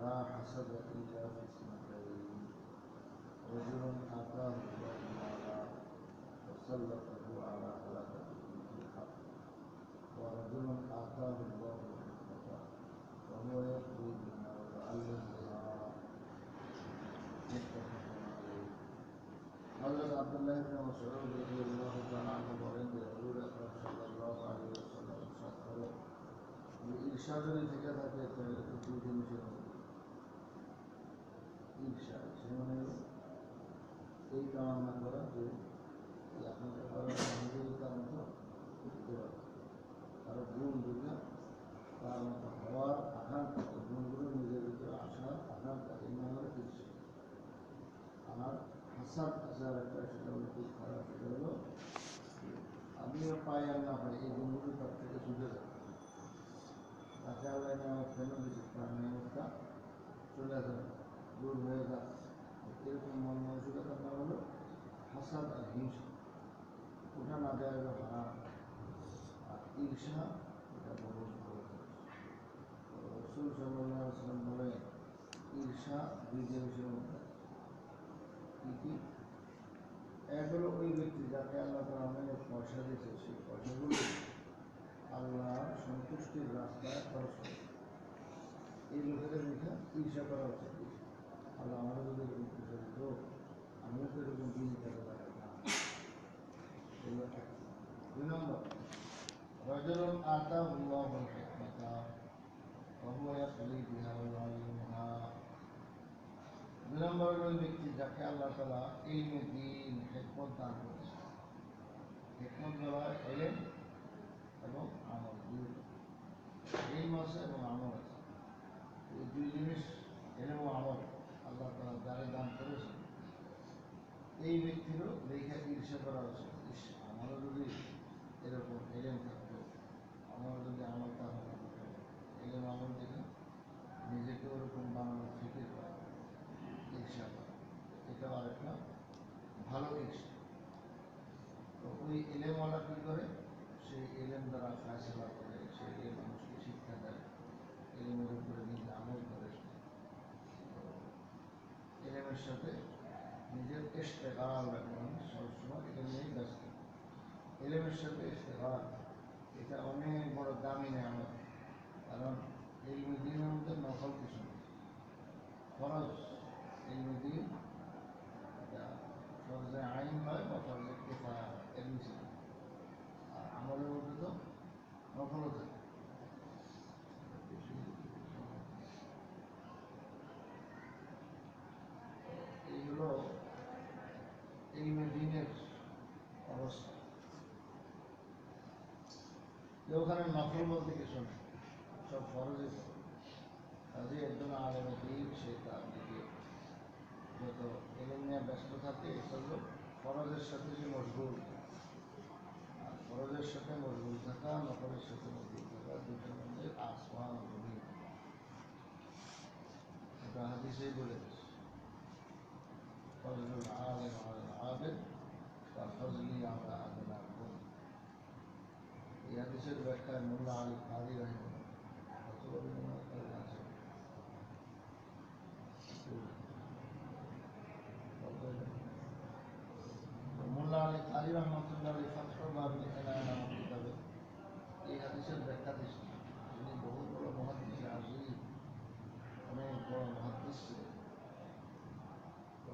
لا حسد إلا في اثنتين رجل آتاه الله مالا وسلطه على هلكته بالحق ورجل آتاه الله الحكمة وهو يقضي بها ويعلمها متفق عليه حضرت عبد الله بن مسعود رضي الله تعالى عنه বলেন যে রাসূল আকরাম সাল্লাল্লাহু আলাইহি ওয়াসাল্লাম ইরশাদ করেন ঈর্ষা যদি থেকে থাকে তাহলে তো দুই জিনিসের মধ্যে ঈর্ষা মানে এই কামনা করা যে আপনাকে তার মতো করতে পারে তারা গুণ বুঝলে তার মতো হওয়ার আকাঙ্ক্ষা গুণগুলো নিজের ভিতরে আসার আকাঙ্ক্ষা এই নামের ঈর্ষা। আর হাসাদ আসার একটা সেটা হলো খুব খারাপ, সেটা হলো আমিও পাই আর না পাই এই গুণগুলো তার থেকে ছুটে যায়, তাকে আল্লাহ নেওয়া কেন দিচ্ছে তার নিয়মটা চলে যায় দূর হয়ে যাচ্ছে। এরকম মন মানসিকতার নাম হলো হাসাদ আর হিংসা। ওটা না যায় হলো হারাম। আর ঈর্ষা এটা বহুত বড়। রাসূল সাল্লাল্লাহু আলাইহি ওয়াসাল্লাম বলেন ঈর্ষা দুই জিনিসের মধ্যে। কি কি? এক হলো ওই ব্যক্তি যাকে আল্লাহ তাআলা অনেক পয়সা দিয়েছে, সেই পয়সাগুলো আল্লাহ সন্তুষ্টির রাস্তায় খরচ করে। এই লোকেদের দেখে ঈর্ষা করা উচিত। আল্লাহ আমারও যদি এরকম পয়সা দিত, আমিও তো এরকম দিন খেতে পারতাম। এগুলো এক। দুই নম্বর, রাজুলুন আতাহুল্লাহুল হিকমাতা ওয়া হুয়া ইয়াকদি বিহা ওয়া ইউআল্লিমুহা। দুই নম্বর হলো ওই ব্যক্তি যাকে আল্লাহ তাআলা ইলমে দ্বীন হিকমত দান করেছে। হিকমত বলা হয় ইলম এবং আমল, ইলম আছে এবং আমল আছে। এই দুই জিনিস ইলম ও আমল আল্লাহ তাআলা যারা দান করেছেন এই ব্যক্তিরও দেখে ঈর্ষা করা উচিত। আমারও যদি এরকম ইলম থাকতো, আমারও যদি আমল থাকতো, ইলম আমল দেখে নিজেকে ওরকম বানানোর ফিকির করা, ঈর্ষা করা, এটাও আরেকটা ভালো ঈর্ষা। তো ওই ইলেমওয়ালা কী করে? সেই ইলেম দ্বারা ফায়সালা করে, সেই ইলেম মানুষকে শিক্ষা দেয়, ইলেমের উপরে নিজে আমল করে, ইলেমের সাথে নিজের ইশতেগাল রাখবেন, সবসময় এটা নিয়েই ব্যস্ত। ইলেমের সাথে ইশতেগাল এটা অনেক বড় দামি নেয়ামত। কারণ ইলমে দ্বীনের মধ্যে নকল কিছু নেই, ফরজ। ইলমে দ্বীন এটা ফরজে আইন হয় বা ফরজে কিফায়া এর নিচে। আর আমলের মধ্যে তো নকলও থাকে। এইগুলো ইলমে দ্বীনের অবস্থা। কেউ ওখানে নকল বলতে কিছু নেই, সব ফরজে। কাজে একজন আলেমে দ্বীন সে তার দিকে যত ইলম নিয়ে ব্যস্ত থাকে এগুলো ফরজের সাথে যে মশগুল। আর ফরজের সাথে মশগুল থাকা, নকলের সাথে মশগুল থাকা দুটোর মধ্যে আসমান জমিন। এটা হাদিসেই বলে দিচ্ছে ফজলুল আলিম আলাল আবিদ কা ফজলি আলা আদনাকুম। এই হাদিসের ব্যাখ্যায় মোল্লা আলী কারি রাহিমাহুল্লাহ আছে। মোল্লা আলী কারি রহমতুল্লাহ আলী ফাতহুল বারী এনায়া নামক কিতাবে এই হাদিসের ব্যাখ্যা দিচ্ছেন। তিনি বহু বড় মুহাদ্দিস আযীম, অনেক বড় মুহাদ্দিস ছিলেন। তো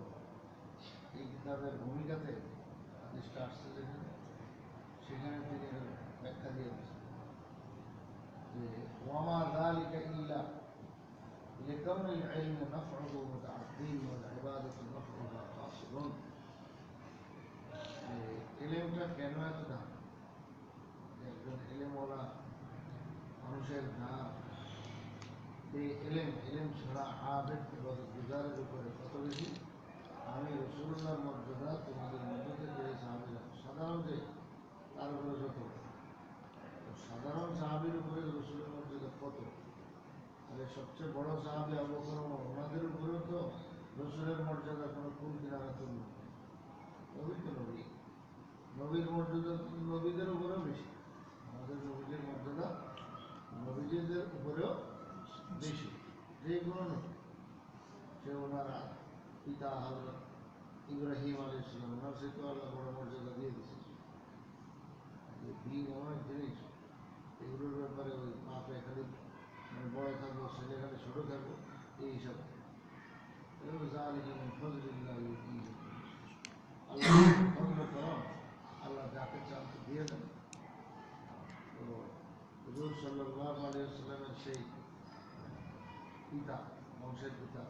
এই কিতাবের ভূমিকাতে হাদিসটা আসছে যেখানে, সেখানে তিনি ব্যাখ্যা দিয়ে দিচ্ছেন যে ওয়ামা যালিকা ইল্লা লিকাউনিল ইলমি নাফউহু মুতাআদ্দিন ওয়াল ইবাদাতু নাফউহা কাসিরুন। ইলমটা কেন এত দাম? একজন ইলমওয়ালা মানুষের দাম, এই ইলম ছাড়া আবেদ ইবাদত গুজারের উপরে কত বেশি। আমি রাসূলুল্লাহর মর্যাদা তোমাদের মধ্য থেকে সাহাবীরা সাধারণ যে তার উপরে যত, সাধারণ সাহাবীর উপরে রাসূলের মর্যাদা কত, আর সবচেয়ে বড় সাহাবী আবু বকর ওমর, ওনাদের উপরেও তো রাসূলের মর্যাদা কোনো কুল কিনারা তুলবে। নবী তো নবী, নবীর মর্যাদা নবীদের উপরেও বেশি। আমাদের নবীদের মর্যাদা নবীদের উপরেও বেশি। যে কোনো নবী, সে ওনার পিতা হযরত ইব্রাহিম আলাইহিস সালাম, ওনার সাথে আল্লাহ বড় মর্যাদা দিয়ে দিয়েছে। যে দিন এমন এক জিনিস, এগুলোর ব্যাপারে ওই বাপে খালি মানে বড় থাকবো, ছেলে খালি ছোটো থাকবো, এই হিসাব আল্লাহ ফজল করম, আল্লাহ যাকে চান তো দিয়ে দেন। তো হুজুর সাল্লাল্লাহু আলাইহি ওয়াসাল্লামের সেই পিতা, বংশের পিতা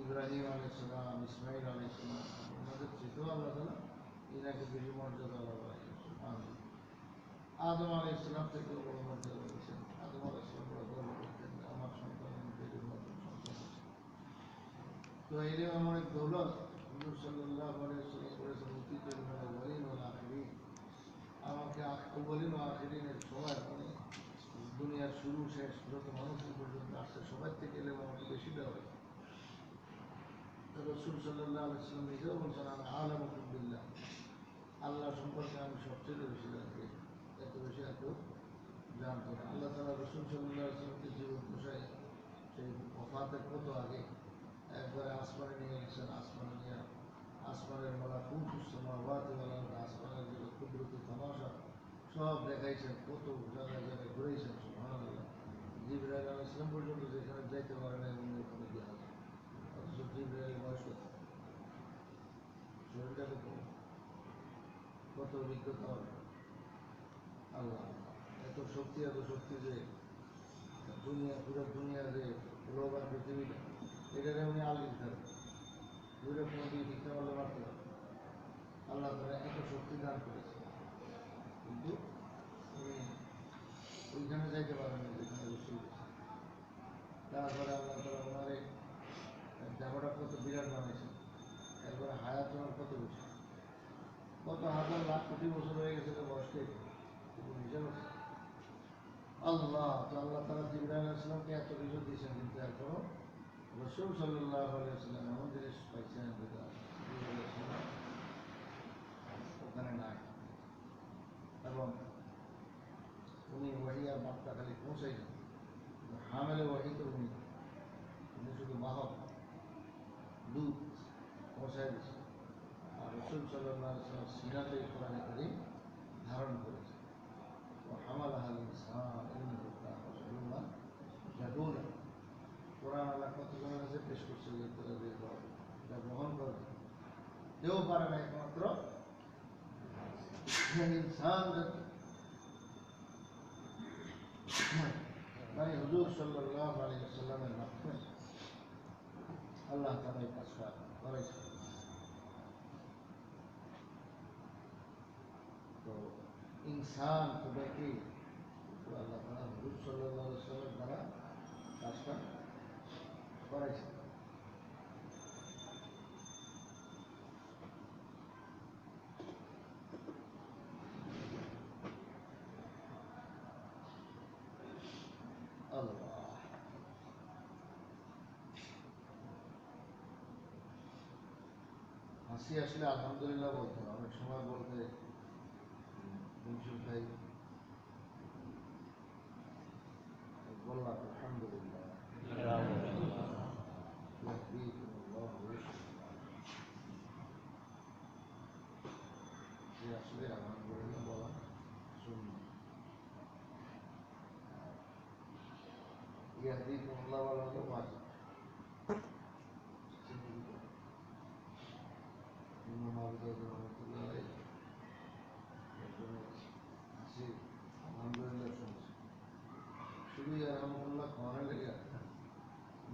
ইব্রাহিম আলাইহিস সালাম, ইসমাইল আলাইহিস সালাম, ওনাদের চেয়েও আল্লাহ তাআলা এনাকে বেশি মর্যাদা আল্লাহ রাখেন। আদম আলাইহিস সালাম থেকেও বড় মর্যাদা দিয়েছেন। আদম আলাইহিস সালাম বড় গর্ব করতেন, আমার সন্তান এদের মতো সন্তান আছে। তো এলেম এমন এক দৌলত, হুজুর সাল্লাল্লাহু আলাইহি ওয়াসাল্লাম বলেছেন, অতীত ইলমুল আউয়ালিন ওয়াল আখিরিন, আমাকে আউয়ালিন ও আখিরিনের সবাই মানে দুনিয়ার শুরু শেষ যত মানুষ পর্যন্ত আসছে সবার থেকে এলেম আমাকে বেশি দেওয়া হয়। রসুল সাল্লাল্লাহু আলাইহি ওয়াসাল্লাম নিজেও বলছেন, আমি আলামুকুম বিল্লাহ, আল্লাহ সম্পর্কে আমি সবচেয়ে বেশি জানতে, এত বেশি আর কেউ জানতো না। আল্লাহ তাআলা রসুল সাল্লাল্লাহু আলাইহি ওয়াসাল্লামকে জীবন দশায় সেই ওফাতের কত আগে একবারে আসমানে নিয়ে গেছেন। আসমানে নিয়ে আসমানের মালাকুতুস সামাওয়াতি ওয়াল আরদ, আসমানের যে কুদরতি তামাশা সব দেখাইছেন, কত জায়গায় জায়গায় ঘুরেছেন। সুবহানাল্লাহ, জিবরাইল আলাইহিস সালাম পর্যন্ত যেখানে যাইতে পারে না উনি ওখানে গিয়ে হাজির। অথচ জিবরাইলের বয়স কত, শরীরটা কত, কত অভিজ্ঞতা আল্লাহ, এত শক্তি যে দুনিয়া, পুরো দুনিয়া যে গ্লোব আর পৃথিবীটা, এটারে উনি আলিম থাকবে, দুইটা কোনো দিয়ে শিক্ষা বলে মারতে পারবে। আল্লাহ তারা এত শক্তি দান করেছে, কিন্তু উনি ওইখানে যাইতে পারেন না যেখানে রসুল গেছে। তারপরে আল্লাহ তারা ওনারে দেহটা কত বিরাট বানাইছেন, এরপরে হায়াত ওনার কত বেশি, কত হাজার লাখ কোটি বছর হয়ে গেছে তো বয়সকে হিসাব আছে। আল্লাহ তো আল্লাহ তারা জিবরাইল আলাইহিস সালামকে এত কিছু দিয়েছেন, কিন্তু এরপরও রসুল সাল্লাল্লাহু আলাইহি ওয়াসাল্লাম এমন জিনিস পাইছেন যেটা ওখানে নাই। এবং উনি ওয়াহি আর বার্তা খালি পৌঁছাইলেন, হামেলে ওয়াহি তো উনি, উনি শুধু বাহক, দূত পৌঁছাই দিয়েছেন। আর রসুল সাল্লাল্লাহু আলাইহি ওয়াসাল্লাম সিনাতে কোরআন কারীম ধারণ করেছেন। ও হামালাহাল ইনসান ইন্নাহু কানা যালুমান জাহুলা, কোরআন আল্লাহ কতজনের কাছে পেশ করছে যে তোরা যে এটা গ্রহণ করবে, কেউ পারে না একমাত্র ইনসান জাতি, মানে হুজুর সাল্লাল্লাহু আলাইহি ওয়াসাল্লামের মাধ্যমে আল্লাহ তাআলা এই কাজটা করেছেন। তো ইনসান খুদা কি, তো আল্লাহ তাআলা হুজুর সাল্লাল্লাহু আলাইহি ওয়াসাল্লামের দ্বারা কাজটা করেছেন। আল্লাহ হাসি আসলে আলহামদুলিল্লাহ বলতে না, অনেক সময় বলতে ভাই বললাম আলহামদুলিল্লাহ, আসলে আলহামদুলিল্লাহ বলা শুনলাম ইয়াহদিকুমুল্লাহ বলা হলো ওয়াজিব। ইমাম আবু দাউদ রাহমাতুল্লাহ আলাইহি হাসি আলহামদুলিল্লাহ শুনছি, শুধু আলহামদুলিল্লাহ খাওয়ানোর লেগে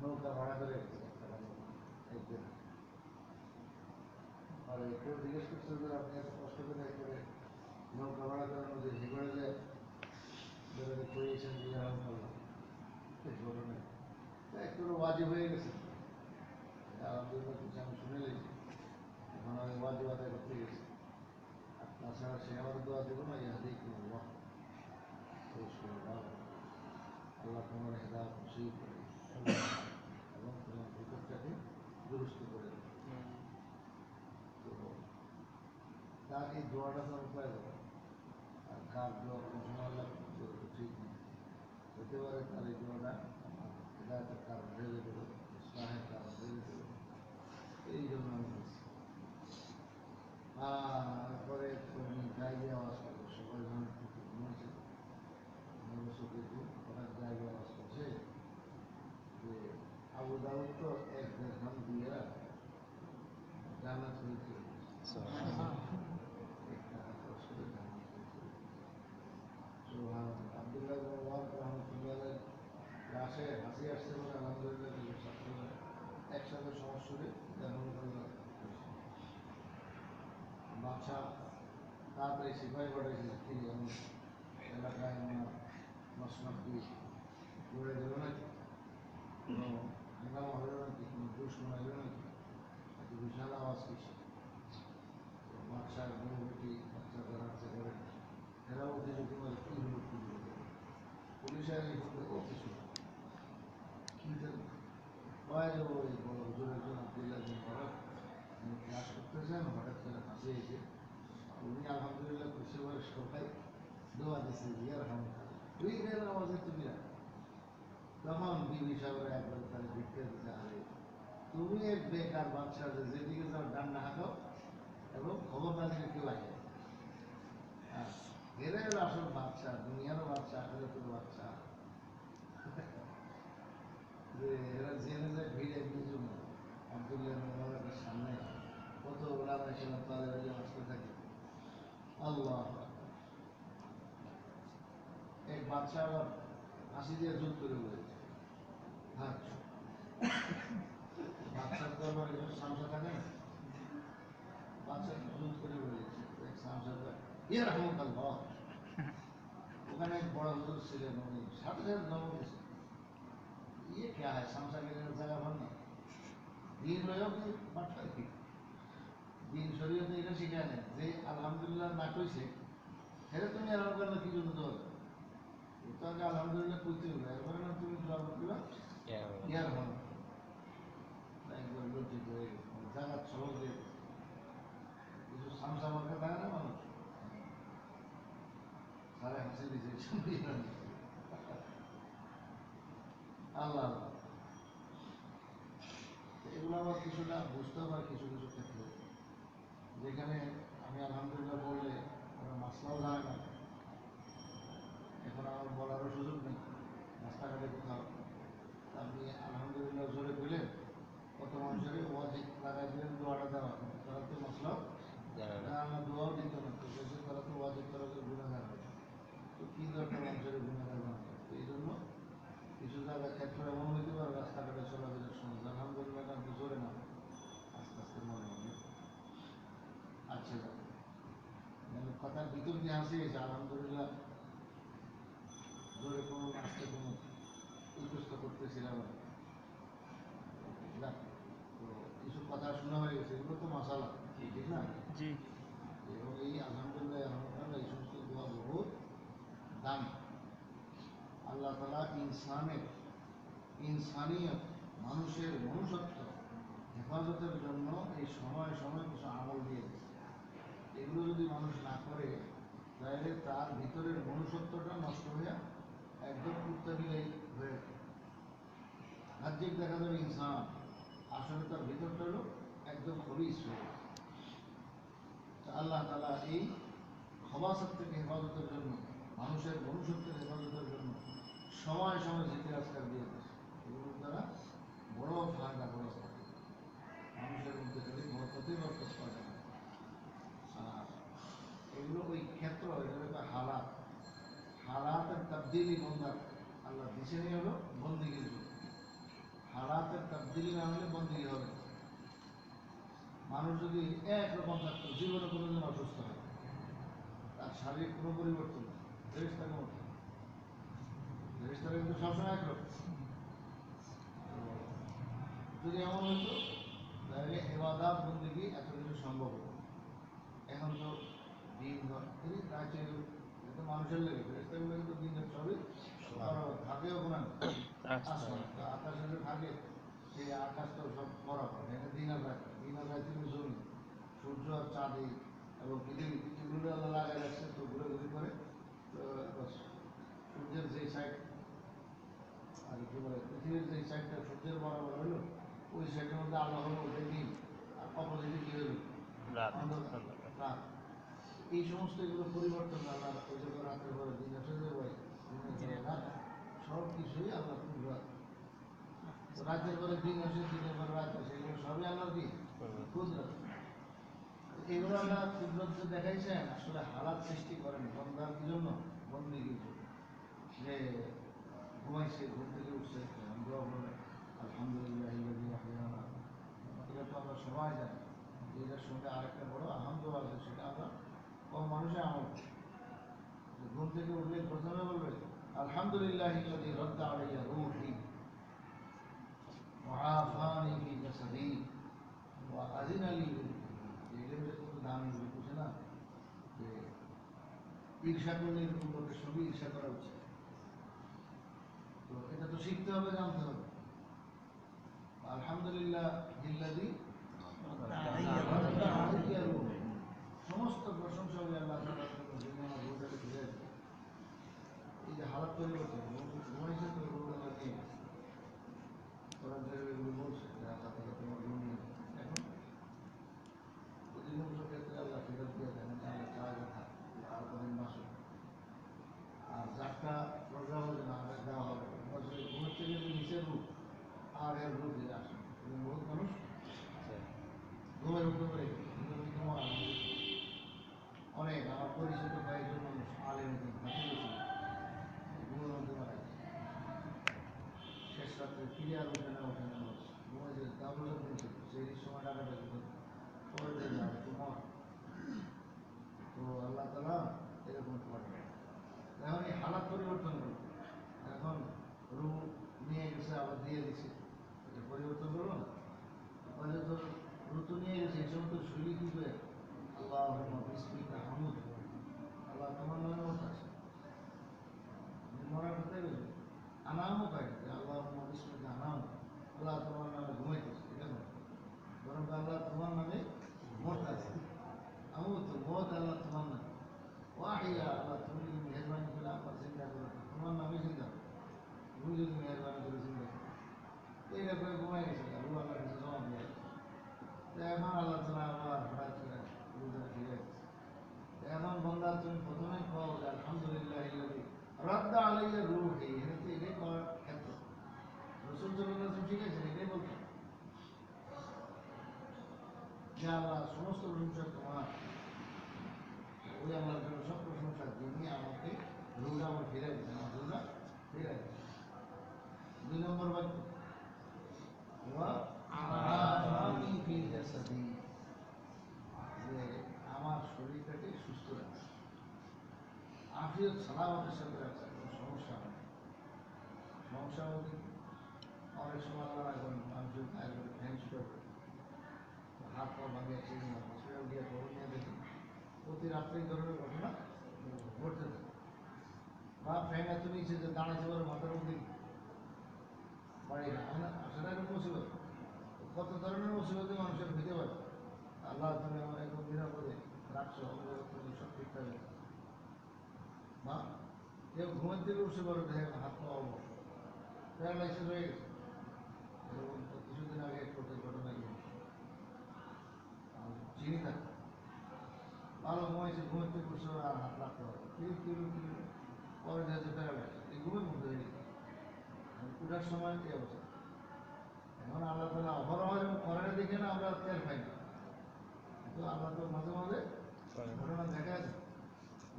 নৌকা ভাড়া করে গেছে একদিন। আর একটু জিজ্ঞেস করছে যে আপনি এত কষ্ট করে একবারে নৌকা ভাড়া করে নদীর হেগড়ে যায় বেড়াতে করিয়েছেন যে আলহামদুলিল্লাহ এই ঘটনা একটু ওয়াজিব হয়ে গেছে। আলহামদুলিল্লাহ কিছু আমি শুনে নিয়েছি, এখন আমি ওয়াজিব আদায় করতে গেছি। আর তাছাড়া সে আমার দোয়া দেবো না, ইয়াহদিকুমুল্লাহ, আল্লাহ তোমার হেদায়েত নসিব করে এবং তোমার ভিতরটাকে দুরুস্ত করে দেবে। তো তার এই দোয়াটা তো উপায় দেবো, আর কার দোয়া কোন সময় আল্লাহ ঠিক নেই, হতে পারে তার এই দোয়াটা হেদায়েতের কাজ কারণ ভেবে দেবো, ইসলামের কারণ ভেবে দেবো, এই জন্য আমি বলছি। তারপরে তুমি গাইবে আওয়াজ করবে, সবাই যখন ঘুমাচ্ছে চোখে হঠাৎ গাইবে আওয়াজ করছে যে আবু দাউদ তো এক দেড় দিয়া জান্নাত হয়েছে, একটা খরচ করে জান্নাত হয়েছে। আব্দুল্লাহ রহমতুল্লাহ আসে হাসি আসছে বলে আলহামদুলিল্লাহ ছাত্ররা একসাথে সমস্যরে বাচ্চা তাড়াতাড়ি সিপাহী পাঠাইছে কি আমি এলাকায় আমার মশনাটি গড়ে গেল নাকি, কোনো হাঙ্গামা হইল নাকি, কোনো দুশ্মন হইল নাকি, এত বিশাল আওয়াজ কিসে। বাচ্চার বউটি বাচ্চা দাঁড়াচ্ছে করে এরাও অভিযোগ করে কী হলো কী হলো, পুলিশের ও কিছু কী কয় যে ওই বড় হুজুরের জন্য আব্দুল্লাহ বিন বরক উনি ক্লাস করতেছেন, হঠাৎ করে হাসি এসে উনি আলহামদুলিল্লাহ খুশি করে সবাই দোয়া দিচ্ছে ইয়ার রহমতুল্লাহ তুই গেল আমাদের তুমি তখন বিবি সাহেবরা একবার তারা ভিক্ষা দিতে আরে তুমি এক বেকার বাচ্চা যেদিকে যাও ডান্না হাঁকাও এবং খবর না দিলে কেউ আসে। এরা হলো আসল বাচ্চা, দুনিয়ারও বাচ্চা, আখেরাতেরও বাচ্চা। যে এরা জেনে যায় ভিড়ে বুঝুন আব্দুল্লাহ মোবারকের সামনে কত ওলামা ছিলাম তাদের আসতে থাকে। আল্লাহ এক বাচ্চা আবার হাসি দিয়ে জোর করে বলেছে থাক, বাচ্চার তো আবার সামসা থাকে না, বাচ্চা জোর করে বলেছে এক সামসা ইয়ে রহমতুল্লাহ। ওখানে এক বড় হুজুর ছিলেন, উনি সাথে সাথে জন্ম দিয়েছেন ये क्या है समसा के जगह भरना দিন রয়েও কি বাট্টা কি দিন শরীয়তে এটা শিখায় না যে আলহামদুলিল্লাহ না কইছে সেটা তুমি আলহামদুলিল্লাহ কি জন্য দোয়া তো আগে আলহামদুলিল্লাহ কইতে হবে, এরপরে না তুমি দোয়া করবা ইয়ার হন একবার লজ্জিত হয়ে গেছে জায়গা সহজ দিয়ে কিছু সামসা মার্কা থাকে না মানুষ সারা হাসি দিয়েছে আল্লাহ এগুলো আবার কিছুটা বুঝতে পারে কিছু কিছু ক্ষেত্রে যেখানে আমি আলহামদুলিল্লাহ বললে ওরা মাসলাও জানে না, এখন আমার বলারও সুযোগ নেই রাস্তাঘাটে কোথাও আপনি আলহামদুলিল্লাহ জোরে পেলেন কত মানুষের ওয়াজিব লাগাই দিলেন দোয়াটা দেওয়া কিন্তু তারা তো মশলাও আমার দোয়াও দিত না তো বলছে তারা তো ওয়াজিব করা করে গুণাগার হয় তো কী দরকার মানুষের গুণাগার বানাতে, তো এই জন্য কিছু জায়গায় ক্ষেত্র এমন হইতে পারে রাস্তাঘাটে চলাফেরার সময় আলহামদুলিল্লাহ আপনি জোরে না আস্তে আস্তে মনে মনে আচ্ছা কথার ভিতর দিয়ে হাসি গেছে আলহামদুলিল্লাহ জোরে কোনো আসতে কোনো উদ্দেশ্য করতেছিলাম না, তো কিছু কথা শোনা হয়ে গেছে এগুলো তো মশালা ঠিক না জি, এবং এই আলহামদুলিল্লাহ রহমতুল্লাহ এই সমস্ত দোয়া বহুত দামি। আল্লাহ তালা ইনসানিয়ত মানুষের মনুষ্যত্ব হেফাজতের জন্য এই সময় সময় কিছু আমল দিয়ে দিচ্ছে, এগুলো যদি মানুষ না করে তাহলে তার ভিতরের মনুষ্যত্বটা নষ্ট হয়ে একদম উত্তাবিলাই হয়ে রাজ্যিক দেখা যাবে ইনসান আসলে তার ভিতরটা হলো একদম খবিস হয়ে গেছে। আল্লাহ তালা এই খবাসত থেকে হেফাজতের জন্য মানুষের মনুষ্যত্বের হেফাজতের জন্য সময় সময় জিকির আজকার দিয়ে দিচ্ছে, এগুলোর দ্বারা বড় ফায়দা বড় মানুষের মধ্যে যদি বরকতেই বরকত পাওয়া যায়। আর এগুলো ওই ক্ষেত্র এগুলো হালাতের তাবদিলি বন্দার আল্লাহ দিছে নিয়ে হলো বন্দিগির জন্য, হালাতের তাবদিলি না হলে বন্দিগি হবে। মানুষ যদি একরকম থাকতো জীবনে কোনোদিন অসুস্থ হয় তার শারীরিক কোনো পরিবর্তন নেই, ফেরেশতার মতো ফেরেশতারা কিন্তু সবসময় একরকম, যদি এমন হতো তাহলে ইবাদত বন্দেগী এত কিছু সম্ভব হতো। এখন তো দিন রায় চলে তো মানুষের লেগে ফেরেশতাগুলো কিন্তু দিন সবই থাকেও কোনো আকাশে যে থাকে সেই আকাশ তো সব বরাবর এখানে দিন আর রাত্রি জমি সূর্য আর চাঁদে এবং পৃথিবী এগুলো আল্লাহ লাগাই রাখছে তো ঘুরে ঘুরে করে, তো সূর্যের যে সাইড আর কি বলে পৃথিবীর যে সাইডটা সূর্যের বরাবর হইলো ওই সাইডের মধ্যে আল্লাহ হলো ওইটাই দিন আর অপোজিটে কি হইলো রাত। এই সমস্ত এগুলো পরিবর্তন আল্লাহ ওই যে রাতের পরে দিন আসে যে ভাই দিনের রাত সব কিছুই আল্লাহ কুদরত। রাতের পরে দিন আসে দিনের পরে রাত আসে এগুলো সবই আল্লাহ দিন কুদরত। এগুলো আল্লাহ কুদরত যে দেখাইছেন আসলে হালাত সৃষ্টি করেন বন্দার কি জন্য বন্দিগির জন্য। যে ঘুমাইছে ঘুম থেকে উঠছে দোয়া বলে আলহামদুলিল্লাহ এটা তো আমরা সবাই জানি যে এটার সঙ্গে আরেকটা বড় আলহামদুলিল্লাহ আছে সেটা আমরা কম মানুষে আমল করি। ঘুম থেকে উঠলে প্রথমে বলবে আলহামদুলিল্লাহ রদ্দা আলাইয়া রূহি وعافاني في جسدي وأذن لي এগুলো কিন্তু দামি বুঝে না যে ঈর্ষা করলে এরকম লোকের সঙ্গে ঈর্ষা করা উচিত। তো এটা তো শিখতে হবে জানতে হবে। আলহামদুলিল্লাহ হিল্লাযী সমস্ত প্রশংসা হবে আল্লাহ তাআলার জন্য যিনি আমার রূহটাকে ফিরে দিলেন। এই যে হালাত পরিবর্তন ঘুমাইছে তো রূহটা নিয়ে ওরা এগুলো বলছে যে আল্লাহ তাআলা তোমার রূহ নিয়ে এখন অধিকাংশ ক্ষেত্রে আল্লাহ ফেরত দিয়ে দেন আল্লাহ চায় কথা আর কদিন মাসে আর যারটা প্রোগ্রাম হবে না আগে দেওয়া হবে ঘুমের থেকে যে নিচের রূপ আর এর রূপ দিয়ে আসে বহুত মানুষ ঘুমের উঠে পড়ে অনেক আমার পরিচিত কয়েকজন মানুষ আলেম ফাঁসি গেছিল ঘুমের মধ্যে মারা গেছে। শেষ রাত্রে ক্লিয়ার ওঠে না ঘুমে যে দাবুল দিয়েছিল সেই সময় ডাকাটা পরে দিয়ে যাবে তোমার তো আল্লাহ তাআলা এরকম করে। এখন এই হালাত পরিবর্তন করবে এখন রূহ নিয়ে গেছে আবার দিয়ে দিচ্ছে পরিবর্তন করবো না রূহ তো নিয়ে গেছে এই সময় তো শরীর কি করে আল্লাহ বিসমিকা হামুদ আল্লাহ তোমার নামে মত আছে মরার কোথায় গেছে আনামও পাই আল্লাহ বিসমিকা আনাম আল্লাহ তোমার নামে ঘুমাইতেছে এটা নয় বরং আল্লাহ তোমার নামে মত আছে আমুদ তো মত আল্লাহ তোমার নামে ওয়াহিয়া আল্লাহ তুমি যদি মেহরবানি করে আমার চিন্তা করো তোমার নামে চিন্তা করো তুমি যদি মেহরবানি করে চিন্তা করো এই ব্যাপারে ঘুমাই গেছে রু আল্লাহ কাছে জমা দিয়ে এখন আল্লাহ তাআলা আবার হঠাৎ করে রুদারে ফিরে এখন বন্দা তুমি প্রথমে কও যে আলহামদুলিল্লাহ রদ্দা আলাইয়া রূহি এটাতে এটাই করার ক্ষেত্র রাসূল সাল্লাল্লাহু আলাইহি ওয়াসাল্লাম শিখেছেন এটাই বলতেন যে আল্লাহ সমস্ত প্রশংসা তোমার ওই আল্লাহর জন্য সব প্রশংসা যিনি আমাকে রুহটা আমার ফিরে দিন আমার রুহটা ফিরে দিন। 2 নম্বর বাক্য যে আমার শরীরটাকে সুস্থ রাখছে আফিয়ত সালামতের সাথে রাখছে কোনো সমস্যা হয় সমস্যা বলতে অনেক সময় আল্লাহ এখন মানুষের ফ্যান স্ট্রোক হাত পা ভাঙে হসপিটাল গিয়ে খবর নিয়ে দেখি প্রতি রাত্রে এই ধরনের ঘটনা ঘটতে থাকে বা ফ্যান এত নিচে যে দাঁড়াইতে পারে মাথার মধ্যে বাড়ি না সেটা একটা মুসিবত কত ধরনের মুসিবতে মানুষের হইতে পারে আল্লাহ তুমি আমার একদম নিরাপদে রাখছো সব ঠিকঠাক বা কেউ ঘুমের থেকে উঠে পড়ে দেখে হাত পাওয়া প্যারালাইসিস হয়ে গেছে এরকম কিছুদিন আগে কোর্টের ঘটনা গিয়ে চিনি না ভালো ঘুমাইছে ঘুমের থেকে উঠছে আর হাত রাখতে হবে পরে যেতে প্যারালাইসিস এই ঘুমের মধ্যে হয়ে গেছে উঠার সময় এই অবস্থা এখন আল্লাহ তাআলা অহরহ করেন দেখে না আমরা তেল পাই না কিন্তু আল্লাহ তো মাঝে মাঝে ঘটনা দেখা যায়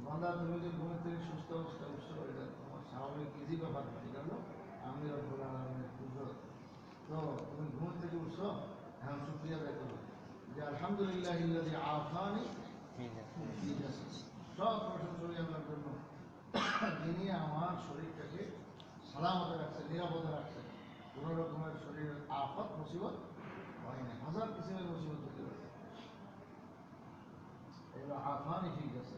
বান্দা তুমি যে ঘুমের থেকে সুস্থ অবস্থা উঠছো এটা তোমার স্বাভাবিক ইজি ব্যাপার এটা হলো আমি রব্বুল আলামিনের কুদরত। তো তুমি ঘুমের থেকে উঠছো এখন শুকরিয়া আদায় করো যে আলহামদুলিল্লাহ ইল্লাযী আফানি সব প্রশংসা আল্লাহর জন্য যিনি আমার শরীরটাকে সালামতে রাখছে নিরাপদে রাখছে কোনো রকমের শরীরের আফত মুসিবত হয় না হাজার কিসিমের মুসিবত হতে পারে এগুলো আফানি ঠিক আছে।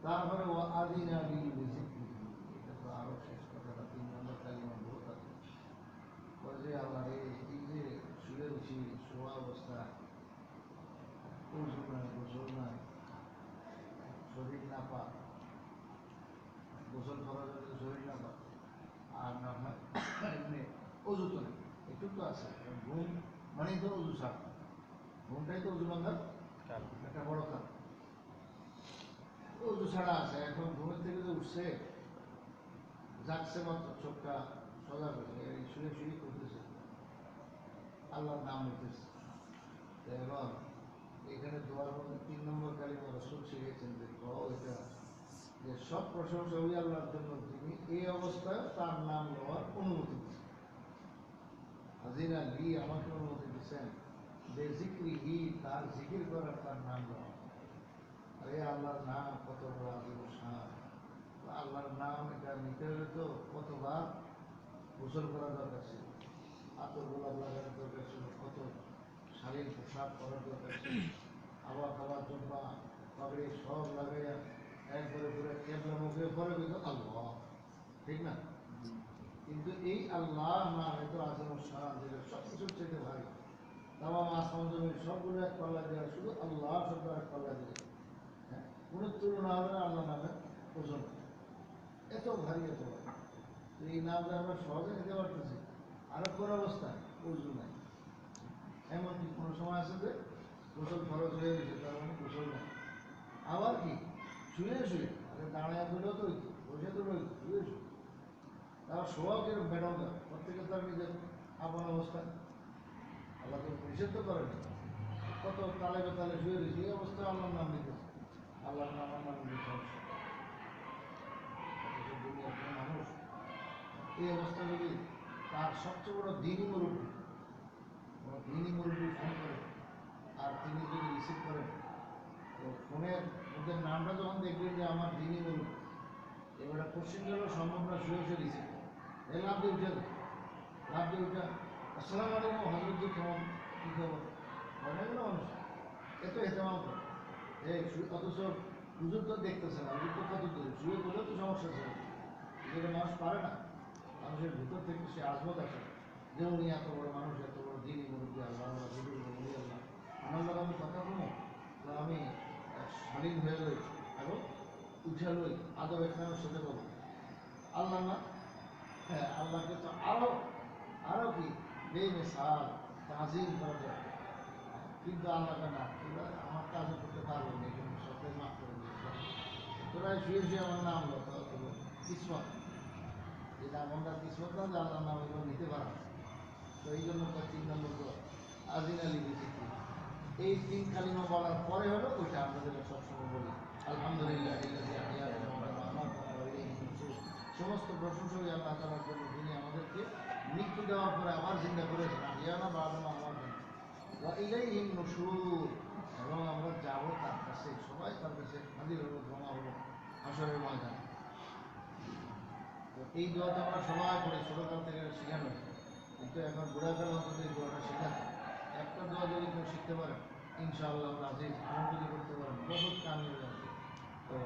তারপরে ও আদিনা লিল বিযিকরিহি এটা তো আরো শেষ কথাটা 3 নম্বর কালিমা বহুত আছে যে আল্লাহ এই যে শুয়ে উঠি শোয়া অবস্থা গোসল নাই শরীর না পা গোসল করার জন্য শরীর না পা আর না উজু তো নেই, একটু তো আছে, ঘুম মানেই তো উজু ছাড়া, ঘুমটাই তো উজু ভাঙার একটা বড় কারণ। উজু ছাড়া আছে, এখন ঘুমের থেকে যে উঠছে, জাগছে মাত্র, চোখটা সজাগ হয়েছে, এই শুয়ে শুয়ে করতেছে, আল্লাহর নাম নিতেছে। এবার এখানে দোয়ার মধ্যে 3 নম্বর কালিমা রাসূল শিখিয়েছেন যে এটা যে সব প্রশংসা ওই আল্লাহর জন্য যিনি এই অবস্থায় তার নাম নেওয়ার অনুমতি দিচ্ছেন। হাজিরা লি আমাকে অনুমতি দিচ্ছেন বেজিক্রিহি, তার জিকির করার, তার নাম নেওয়া। আর এই আল্লাহর নাম কত বড় আজিম শান। আল্লাহর নাম এটা নিতে হলে তো কতবার গোসল করা দরকার ছিল, আতর গোলাপ লাগানোর দরকার ছিল, কত শালীন পোশাক করার দরকার ছিল, আবার খাবার জন্য পাগড়ি সব লাগাইয়া একবারে করে কেবলা মুখে পরে কিন্তু আল্লাহ, ঠিক না? কিন্তু এই আল্লাহ নাম এত আজিম শান, যেটা সব কিছুর চেয়ে ভারী, তামাম আসমান জমি সবগুলো এক পাল্লা দেওয়া, শুধু আল্লাহ শব্দ এক পাল্লা দিয়ে, হ্যাঁ, কোনো তুলনা হবে না আল্লাহ নামের ওজন, এত ভারী, এত ভারী। তো এই নামটা আমরা সহজে নিতে পারতেছি, আরো কোন অবস্থায় উজু নাই। এমনকি কোনো সময় আছে যে গোসল খরচ হয়ে গেছে, তার মানে গোসল নাই। আবার কি শুয়ে শুয়ে, দাঁড়ায় বলেও তো হইতো, বসে তো রইতো, শুয়ে শুয়ে। তার শোয়াও কিরকম ম্যাডাম, প্রত্যেকে তার নিজের আপন অবস্থায়, আল্লাহ তো নিষেধ তো করেন। কত তালে বেতালে শুয়ে রয়েছে, এই অবস্থায় আল্লাহর নাম নিতেছে, আল্লাহর নাম আমার নিতে সমস্যা। মানুষ এই অবস্থা যদি তার সবচেয়ে বড় দিনই মুরব্বী, দিনই মুরব্বী ফোন করে আর তিনি যদি রিসিভ করেন, তো ফোনের মধ্যে নামটা যখন দেখবেন যে আমার দিনই মুরব্বী, এবারে কোশ্চিন গেলেও সম্ভব না শুয়ে শুয়ে রিসিভ করে, এই লাভ দিয়ে উঠে, লাভ দিয়ে উঠে আসসালামু আলাইকুম হজরতজি, কেমন, কী খবর, অনেক না মানুষ এত এহতেমাম করে। এই অথচ হুজুর তো দেখতেছে না, হুজুর তো কত দূরে শুয়ে বলেও তো সমস্যা ছিল, যেটা মানুষ পারে না, মানুষের ভিতর থেকে সে আজমত আসে যে উনি এত বড় মানুষ, এত বড় দিনই মুরব্বী, আল্লাহ আল্লাহ বুজুর্গ বলি আল্লাহ, আমার লোক আমি কথা বলবো, তো আমি স্বাধীন হয়ে লই এবং উঠে লই, আদব একরামের সাথে বলবো আল্লাহ না। হ্যাঁ, আল্লাহকে তো আরো আরো কি বেমিসাল তাজিম করা যায়, কিন্তু আল্লাহকে না, তোরা আমার কাজ করতে পারবো না, কিন্তু সবটাই মাফ করে দিয়েছে, তোরা শুয়ে শুয়ে আমার নাম লো, কিসমত, যেটা আমার কিসমত না যে আল্লাহ নাম এগুলো নিতে পারা। তো এই জন্য 3 নম্বর তো আজিন আলী বিজিতি, এই 3 কালিমা বলার পরে হলো ওইটা আমরা যেটা সবসময় বলি আলহামদুলিল্লাহ, সমস্ত প্রশংসা ওই আল্লাহ তাআলার জন্য, যিনি আমাদেরকে মৃত্যু দেওয়ার পরে আবার জিন্দা করেছেন, আহিয়ানা বাদানা আমার জন্য, ইলাইহিন নুশুর, এবং আমরা যাবো তার কাছে, সবাই তার কাছে হাজির হবো, জমা হবো হাশরের ময়দানে। তো এই দোয়াটা আমরা সবাই পড়ি, ছোটকাল থেকে শেখানো, কিন্তু এখন বুড়াকাল অন্তত এই দোয়াটা শেখাচ্ছে। একটা দোয়া যদি কেউ শিখতে পারে, ইনশাআল্লাহ আজিজ, আমল যদি করতে পারেন বহুত কামিল হয়ে যাবে। তো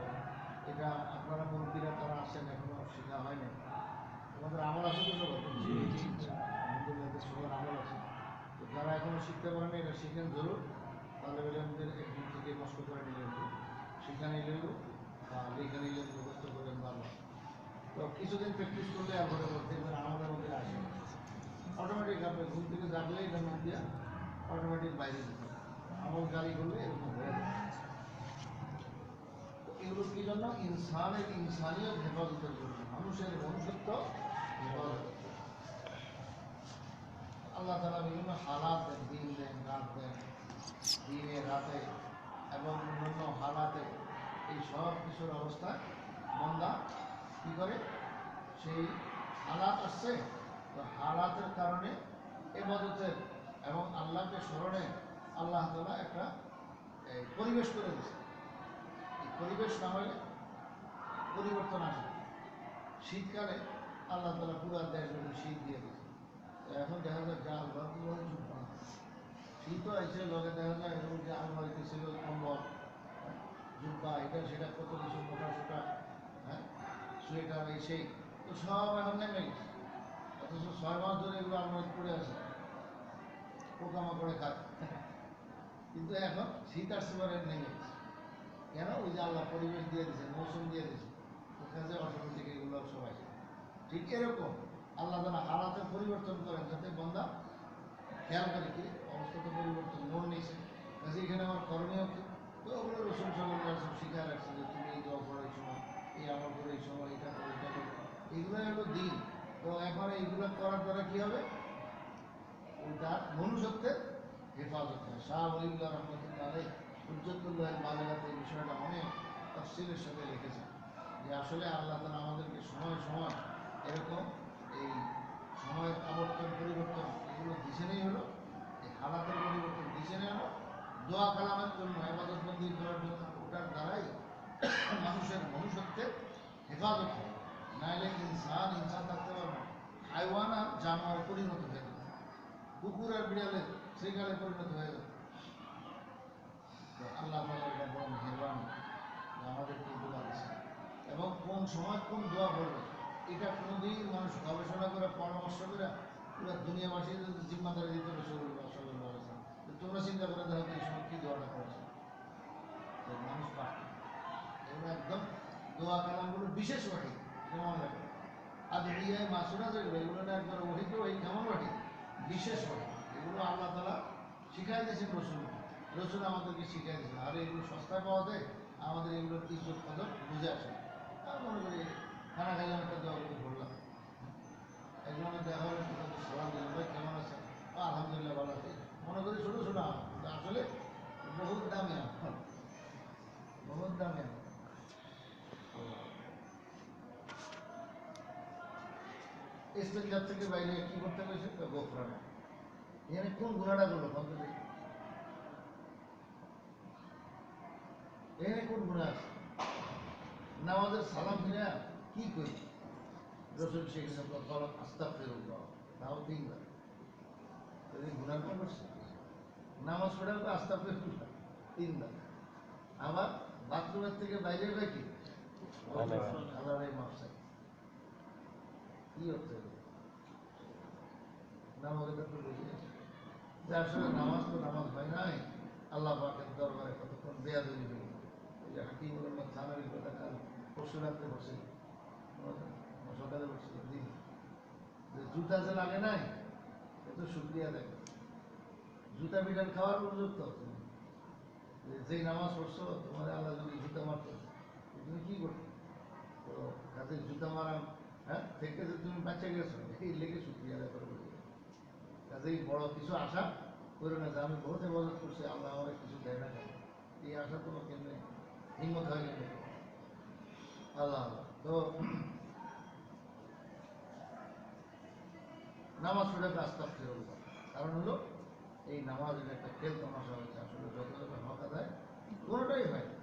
এটা আপনারা মুরব্বীরা তারা আসছেন, এখনো শেখা হয়নি, তোমাদের আমল আছে তো সবার, আলহামদুলিল্লাহ সবার আমল আছে। তো যারা এখনো শিখতে পারেন এটা শিখেন জরুর, তাহলে বেলেনদের একদিন থেকে কষ্ট করে নিলেন, শিখা নিলেন বা লেখা নিলেন, মুখস্থ করলেন বারবার। তো কিছুদিন প্র্যাকটিস করলে আর ঘরে ঘর দেখবেন আমাদের মধ্যে আসে, অটোমেটিক আপনি ঘুম থেকে জাগলেই এটা মুখ দিয়ে অটোমেটিক বাইরে যেতে হবে, আমল জারি করলে এরকম হয়ে যায়। তো এগুলো কি জন্য? ইনসানিয়ত হেফাজতের জন্য, মানুষের মনুষ্যত্ব হেফাজত। আল্লাহ তাআলা বিভিন্ন হালাত দেন, দিন দেন, রাত দেন, দিনে রাতে এবং অন্যান্য হালাতে, এই সব কিছুর অবস্থায় বান্দা কী করে, সেই হালাত আসছে, তো হালাতের কারণে ইবাদতের এবং আল্লাহকে স্মরণে আল্লাহ তাআলা একটা পরিবেশ করে দিচ্ছে। এই পরিবেশ না হলে পরিবর্তন আসে। শীতকালে আল্লাহ তাআলা পুরো দেশ শীত দিয়ে দিচ্ছে, এখন দেখা যায় জাল বা শীতও এসে লগে দেখা যায় এরকম যে আলমারিতে ছিল কম্বল, জুব্বা, এটা সেটা কত কিছু মোটা সোটা, হ্যাঁ, সোয়েটার, এই সেই, তো সব এখন নেমে গেছে। অথচ 6 মাস ধরে এগুলো আলমারিতে পড়ে আছে, পোকামাকড়ে খায়, কিন্তু এখন শীত আসতে পারে নেমে গেছে। কেন? ওই যে আল্লাহ পরিবেশ দিয়ে দিয়েছে, মৌসুম দিয়ে দিয়েছে, ওখানে অটোমেটিক এগুলো সবাই। ঠিক এরকম আল্লাহ তাআলা হালাতের পরিবর্তন করেন যাতে বান্দা খেয়াল করে কি অবস্থা তো পরিবর্তন মন নিয়েছে, কাজে এখানে আমার করণীয় কি? তো ওগুলো রসুল সাল্লাল্লাহু আলাইহি ওয়াসাল্লাম শিখায় রাখছে যে তুমি এই দোয়া পড়ার সময়, এই আমল করে এই সময়, এটা করে এটা করো, এগুলোই হলো দিন। তো এখন এইগুলো করার দ্বারা কি হবে? তার মনুষ্যত্বের হেফাজত হয়। শাহ ওলিউল্লাহ রহমতুল্লাহ আলাইহ হুজ্জতুল্লাহ বালাগাতে এই বিষয়টা অনেক তাফসীরের সাথে লিখেছেন যে আসলে আল্লাহ তাআলা আমাদেরকে সময় সময় এরকম এই সময়ের আবর্তন পরিবর্তন এগুলো দিছেনই হলো, এই হালাতের পরিবর্তন দিছেনই হলো দোয়া কালামের জন্য, ইবাদত বন্দি করার জন্য, ওটার দ্বারাই মানুষের মনুষ্যত্বের হেফাজত হয়। নাইলে ইনসান থাকতে পারবে না, হাইওয়ান আর জানোয়ারে পরিণত হয়ে যাবে, কুকুর আর বিড়ালে শ্রীকালে পরিণত হয়ে যাবে। তো আল্লাহ তাআলা এটা বড় মেহেরবানি যে আমাদেরকে দোয়া দিয়েছেন, এবং কোন সময় কোন দোয়া পড়বে এটা কোনোদিন মানুষ গবেষণা করে পরামর্শ করে পুরো দুনিয়াবাসী যদি জিম্মাদারি দিতে হবে রাসূলুল্লাহ সাল্লাল্লাহু আলাইহি ওয়াসাল্লাম, তো তোমরা চিন্তা করে দেখো এই সময় কী দোয়াটা করেছে, তো মানুষ পারত। এগুলো একদম দোয়া কালামগুলো বিশেষ ওয়াহি, যেমন রাখে আদিয়ায় মাসুরা যেগুলো, এগুলো না একবার ওহিকে ওই কেমন ওয়াহি, বিশেষ ওয়াহি। এগুলো আল্লাহ তাআলা শিখাই দিয়েছেন রসুল, রসুল আমাদেরকে শিখাই দিয়েছেন। আর এগুলো সস্তায় পাওয়া যায়, আমাদের এগুলোর ইজ্জত কদর বুঝে আসে। আর মনে করি খানা খাইলাম একটা দোয়া করে বললাম, একজনের দেখা হলে সালাম দিলাম, ভাই কেমন আছে, আলহামদুলিল্লাহ ভালো আছে, মনে করি ছোটো ছোটো আমল, কিন্তু আসলে বহুত দামি আমল, বহুত দামি আমল। ইস্তেনজার থেকে বাইরে কি করতে হয়েছে? গোফরানা। এখানে কোন গুণাটা করলো বলতে দেখি, এখানে কোন গুণা আছে? নামাজের সালাম ফিরে কি করি? রসুল সেখানে বলেন আস্তাগফিরুল্লাহ, তাও তিনবার। গুণার কোন করছে? নামাজ পড়ে আস্তাগফিরুল্লাহ তিনবার। আবার বাথরুমের থেকে বাইরে হয়ে কি আল্লাহর মাফ চাই, কি হচ্ছে? নামাজের তো বুঝিয়ে যে আসলে নামাজ তো নামাজ হয় নাই, আল্লাহ পাকের দরবারে কতক্ষণ বেয়াদবি হয়ে গেল। এই যে হাকিমুল উম্মাহ থানার কথা কাল পরশু রাত্রে বসে, সকালে বসছিল দিন, যে জুতা যে লাগে নাই এ তো শুক্রিয়া দেখে, জুতা পিটান খাওয়ার উপযুক্ত যেই নামাজ পড়ছো তোমার আল্লাহ যদি জুতা মারতো তুমি কি করতে? তো কাজে জুতা মারা হ্যাঁ থেকে যে তুমি বাচ্চা গেছো এই লেগে শুক্রিয়া আদায় করে বলি। কাজেই বড় কিছু আশা করে না যে আমি বহুত ইবাদত করছি আল্লাহ আমার কিছু দেয় না কেন, এই আশা তোমার কেমনে হিম্মত হয় কেমনে? আল্লাহ আল্লাহ। তো নামাজ পড়ে আস্তাগফিরুল্লাহ, কারণ হলো এই নামাজের একটা খেল তামাশা হয়েছে, আসলে যত যত হক আদায় কোনোটাই হয় না।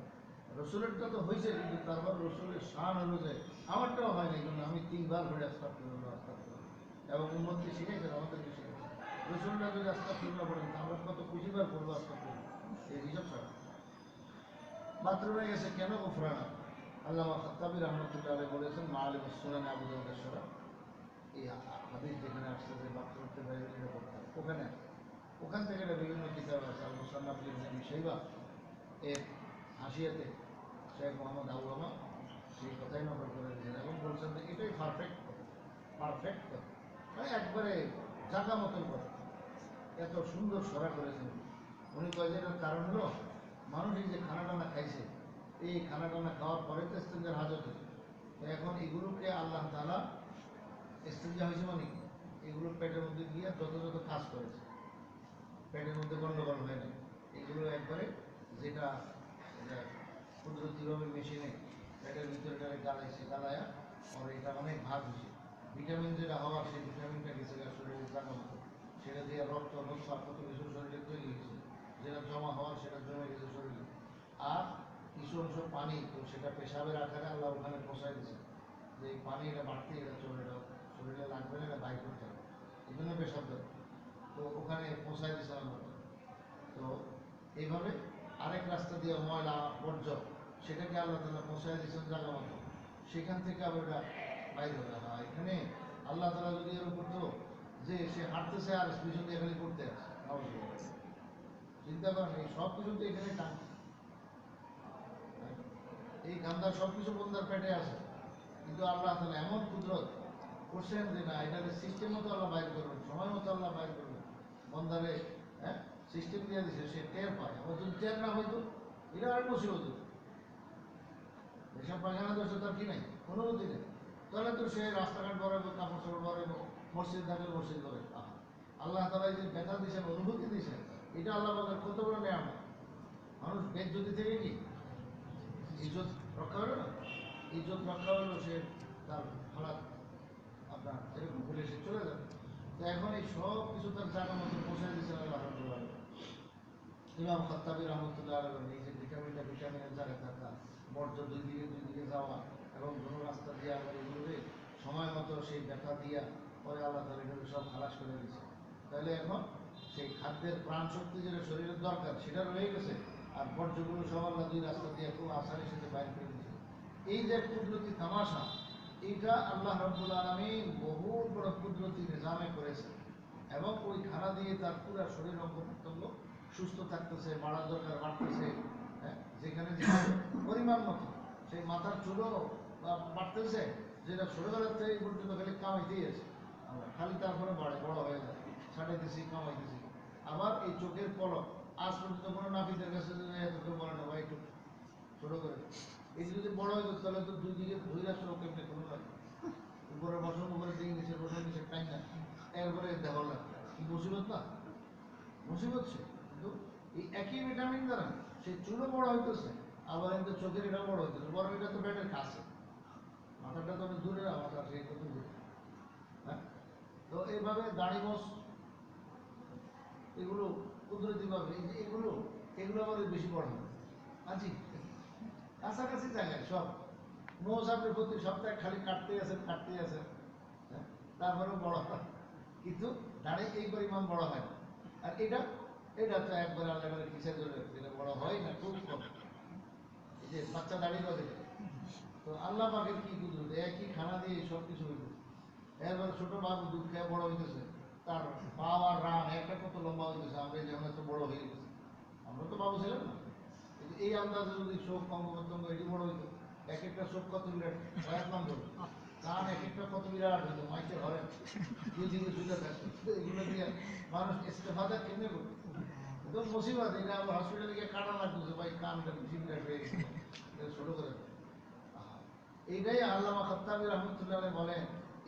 রসুলেরটা তো হয়েছে, কিন্তু তারপর রসুলের শান হলো যে আমারটাও হয় না, এই জন্য আমি তিনবার পড়ে আস্তাগফিরুল্লাহ আস্তাগফিরুল্লাহ, এবং উম্মতকে শিখেছেন, আমাদেরকে শিখেছেন। রসুলরা যদি আস্তাগফিরুল্লাহ পড়েন আমরা কত খুশিবার পড়বো আস্তাগফিরুল্লাহ, এই হিসাব ছাড়া। বাথরুমে গেছে কেন গোফরানা? আল্লামা খাত্তাবী রহমতুল্লাহ আলাইহি বলেছেন মাআলিমুস সুনানে আবু দাউদের সরা, এই হাদিস যেখানে আসছে যে বাথরুমতে বাইরে এটা করতে হবে, ওখানে ওখান থেকে এটা বিভিন্ন কিতাব আছে। আল মুসান্নাফ ইবনে আবি শাইবা এর হাসিয়াতে শেখ মোহাম্মদ আবু আমা সেই কথাই নকল করে দিয়েছেন এবং বলছেন যে এটাই পারফেক্ট কথা, পারফেক্ট কথা, মানে একবারে জাগা মতন কথা, এত সুন্দর সরা করেছেন উনি। কয় যে এটার কারণ হলো মানুষ এই যে খানা টানা খাইছে, এই খানা টানা খাওয়ার পরে তো ইস্তেঞ্জার হাজত হয়েছে, তো এখন এগুলোকে আল্লাহ তাআলা ইস্তেঞ্জা হয়েছে মানে কি এগুলো পেটের মধ্যে গিয়ে যত যত কাজ করেছে, পেটের মধ্যে গন্ডগোল হয় না, এগুলো একবারে যেটা কুদরতিভাবে মেশিনে পেটের ভিতরে গালাইছে, গালায়া আর এটা অনেক ভাগ হয়েছে, ভিটামিন যেটা হওয়ার সেই ভিটামিনটা গেছে শরীরের জায়গা মতো, সেটা দিয়ে রক্ত রক্ত কত কিছু শরীরে তৈরি হয়েছে, যেটা জমা হওয়ার সেটা জমে গেছে শরীরে। আর কিছু অংশ পানি, তো সেটা পেশাবের আকারে আল্লাহ ওখানে পৌঁছায় দিয়েছে, যে এই পানি এটা বাড়তে এটা চলে যাও, শরীরে লাগবে না, এটা বাইর করতে হবে, এই জন্য পেশাব দরকার, তো ওখানে পৌঁছায় দিয়েছে আল্লাহ। তো এইভাবে আরেক রাস্তা দিয়ে ময়লা বর্জ্য সেটাকে আল্লাহ তাআলা পৌঁছায় দিয়েছেন জায়গা মতো, সেখান থেকে আবার এটা বাইর হয়ে হয়। এখানে আল্লাহ তাআলা যদি এরকম করতো যে সে হাঁটতেছে আর পিছন দিয়ে এখানে করতে আছে, চিন্তা করেন এই সব কিছু তো এখানে টান, এই গান্ধার সব কিছু বন্ধার পেটে আছে, কিন্তু আল্লাহ তাআলা এমন কুদরত করছেন যে না এটা সিস্টেম মতো আল্লাহ বাইর করবেন, সময় মতো আল্লাহ বাইর করবেন, বন্দারে হ্যাঁ সিস্টেম দিয়ে দিছে, সে টের পায়। আবার যদি টের না হইতো এটা আর মুসিবত হতো। এসব পায়খানা দোষে তার কি নাই, অনুভূতি নেই, তাহলে তো সে রাস্তাঘাট বড়াইব, কাপড় চোপড় বড়াইব, মসজিদ থাকলে মসজিদ করে। আল্লাহ তালা যে ব্যথা দিয়েছেন, অনুভূতি দিয়েছেন, এটা আল্লাহ পাকের কত বড় নেয়াম। মানুষ বেজ্জতি থেকে কি ইজ্জত রক্ষা হলো না, ইজ্জত রক্ষা হলো, সে তার হালাত আপনার এরকম বলে সে চলে যাবে। তো এখন এই সব কিছু তার জায়গা মতো পৌঁছায় দিয়েছেন আল্লাহ রাব্বুল আলামিন। ইমাম খাত্তাবী রহমতুল্লাহ আলাইহি এই যে ভিটামিনের জায়গায় থাকা, বর্জ্য দুই দিকে যাওয়া এবং কোনো রাস্তা দিয়ে আবার এগুলোকে সময় মতো সেই ব্যথা দিয়া পরে আল্লাহ তাআলা এগুলো সব খালাস করে দিয়েছে। তাহলে এখন সেই খাদ্যের প্রাণ শক্তি যেটা শরীরের দরকার সেটা রয়ে গেছে, আর বর্জ্যগুলো সব আল্লাহ দুই রাস্তা দিয়ে খুব আসানির সাথে বাইর করে দিয়েছে। এই যে কুদরতি তামাশা, এইটা আল্লাহ রাব্বুল আলামিন বহু বড় কুদরতি নিজামে করেছে, এবং ওই খানা দিয়ে তার পুরো শরীর অঙ্গ প্রত্যঙ্গ সুস্থ থাকতেছে, বাড়ার দরকার বাড়তেছে, হ্যাঁ যেখানে যেখানে পরিমাণ মতো সেই মাথার চুলও বাড়তেছে, যেটা ছোটবেলার থেকে এই পর্যন্ত খালি কামাইতেই আছে আমরা, খালি তারপরে বাড়ে, বড় হয়ে যায়, ছাটাইতেছি কামাইতেছি। আবার এই চোখের পলক আজ পর্যন্ত কোনো নাপিতের কাছে কেউ বলে না ভাই একটু ছোট করে, এই যদি বড় হয়ে যেত তাহলে তো দুই দিকে দুই রাষ্ট্র কেমনি কোনো নয়, উপরে বসন উপরে দিকে নিচে বসন নিচে টাইম না, এরপরে দেখা না কি মুসিবত না, মুসিবত সে। কিন্তু এই একই ভিটামিন দ্বারা সেই চুলও বড় হইতেছে, আবার কিন্তু চোখের এটা বড় হইতেছে, বরং এটা তো পেটের কাছে, মাথাটা তো অনেক দূরে, মাথা সেই কত দূরে। হ্যাঁ, তো এইভাবে দাড়ি মোষ এগুলো কুদরতিভাবে এগুলো এগুলো আমাদের বেশি বড় হয় আছি কাছাকাছি জায়গায় সব। মোষ আপনি প্রতি সপ্তাহে খালি কাটতেই আছেন, হ্যাঁ, তারপরেও বড় হয়, কিন্তু দাড়ি এই পরিমাণ বড় হয় না। আর এটা এটা তো একবার আলাদা কিসের জন্য এটা বড় হয় না, খুব কম। এই যে বাচ্চা দাড়ি করে, তো আল্লাহ পাকের কি কুদরত, একই খানা দিয়ে সব কিছু হইতেছে। এরপরে ছোট বাবু দুধ খেয়ে বড় হইতেছে, তার পা আর রান একটা কত লম্বা হইতেছে, আমরা যেমন এত বড় হয়ে গেছে, আমরা তো বাবু ছিলাম না। এই আন্দাজে যদি চোখ অঙ্গ প্রত্যঙ্গ এটি বড় হইতো, এক একটা চোখ কত বিরাট, কয়েক নাম ধরো, কান এক একটা কত বিরাট হইতো, মাইকে ধরেন দুই দিকে দুইটা থাকতো, এগুলো দিয়ে মানুষ ইস্তেফাদা কেমনে করতো, একদম মুসিবত। এটা আবার হসপিটালে গিয়ে কাটা লাগতেছে, ভাই কানটা বেশি বিরাট হয়ে গেছে, ছোট করে। এইটাই আল্লামা খাত্তাবী রহমতুল্লাহ বলেন,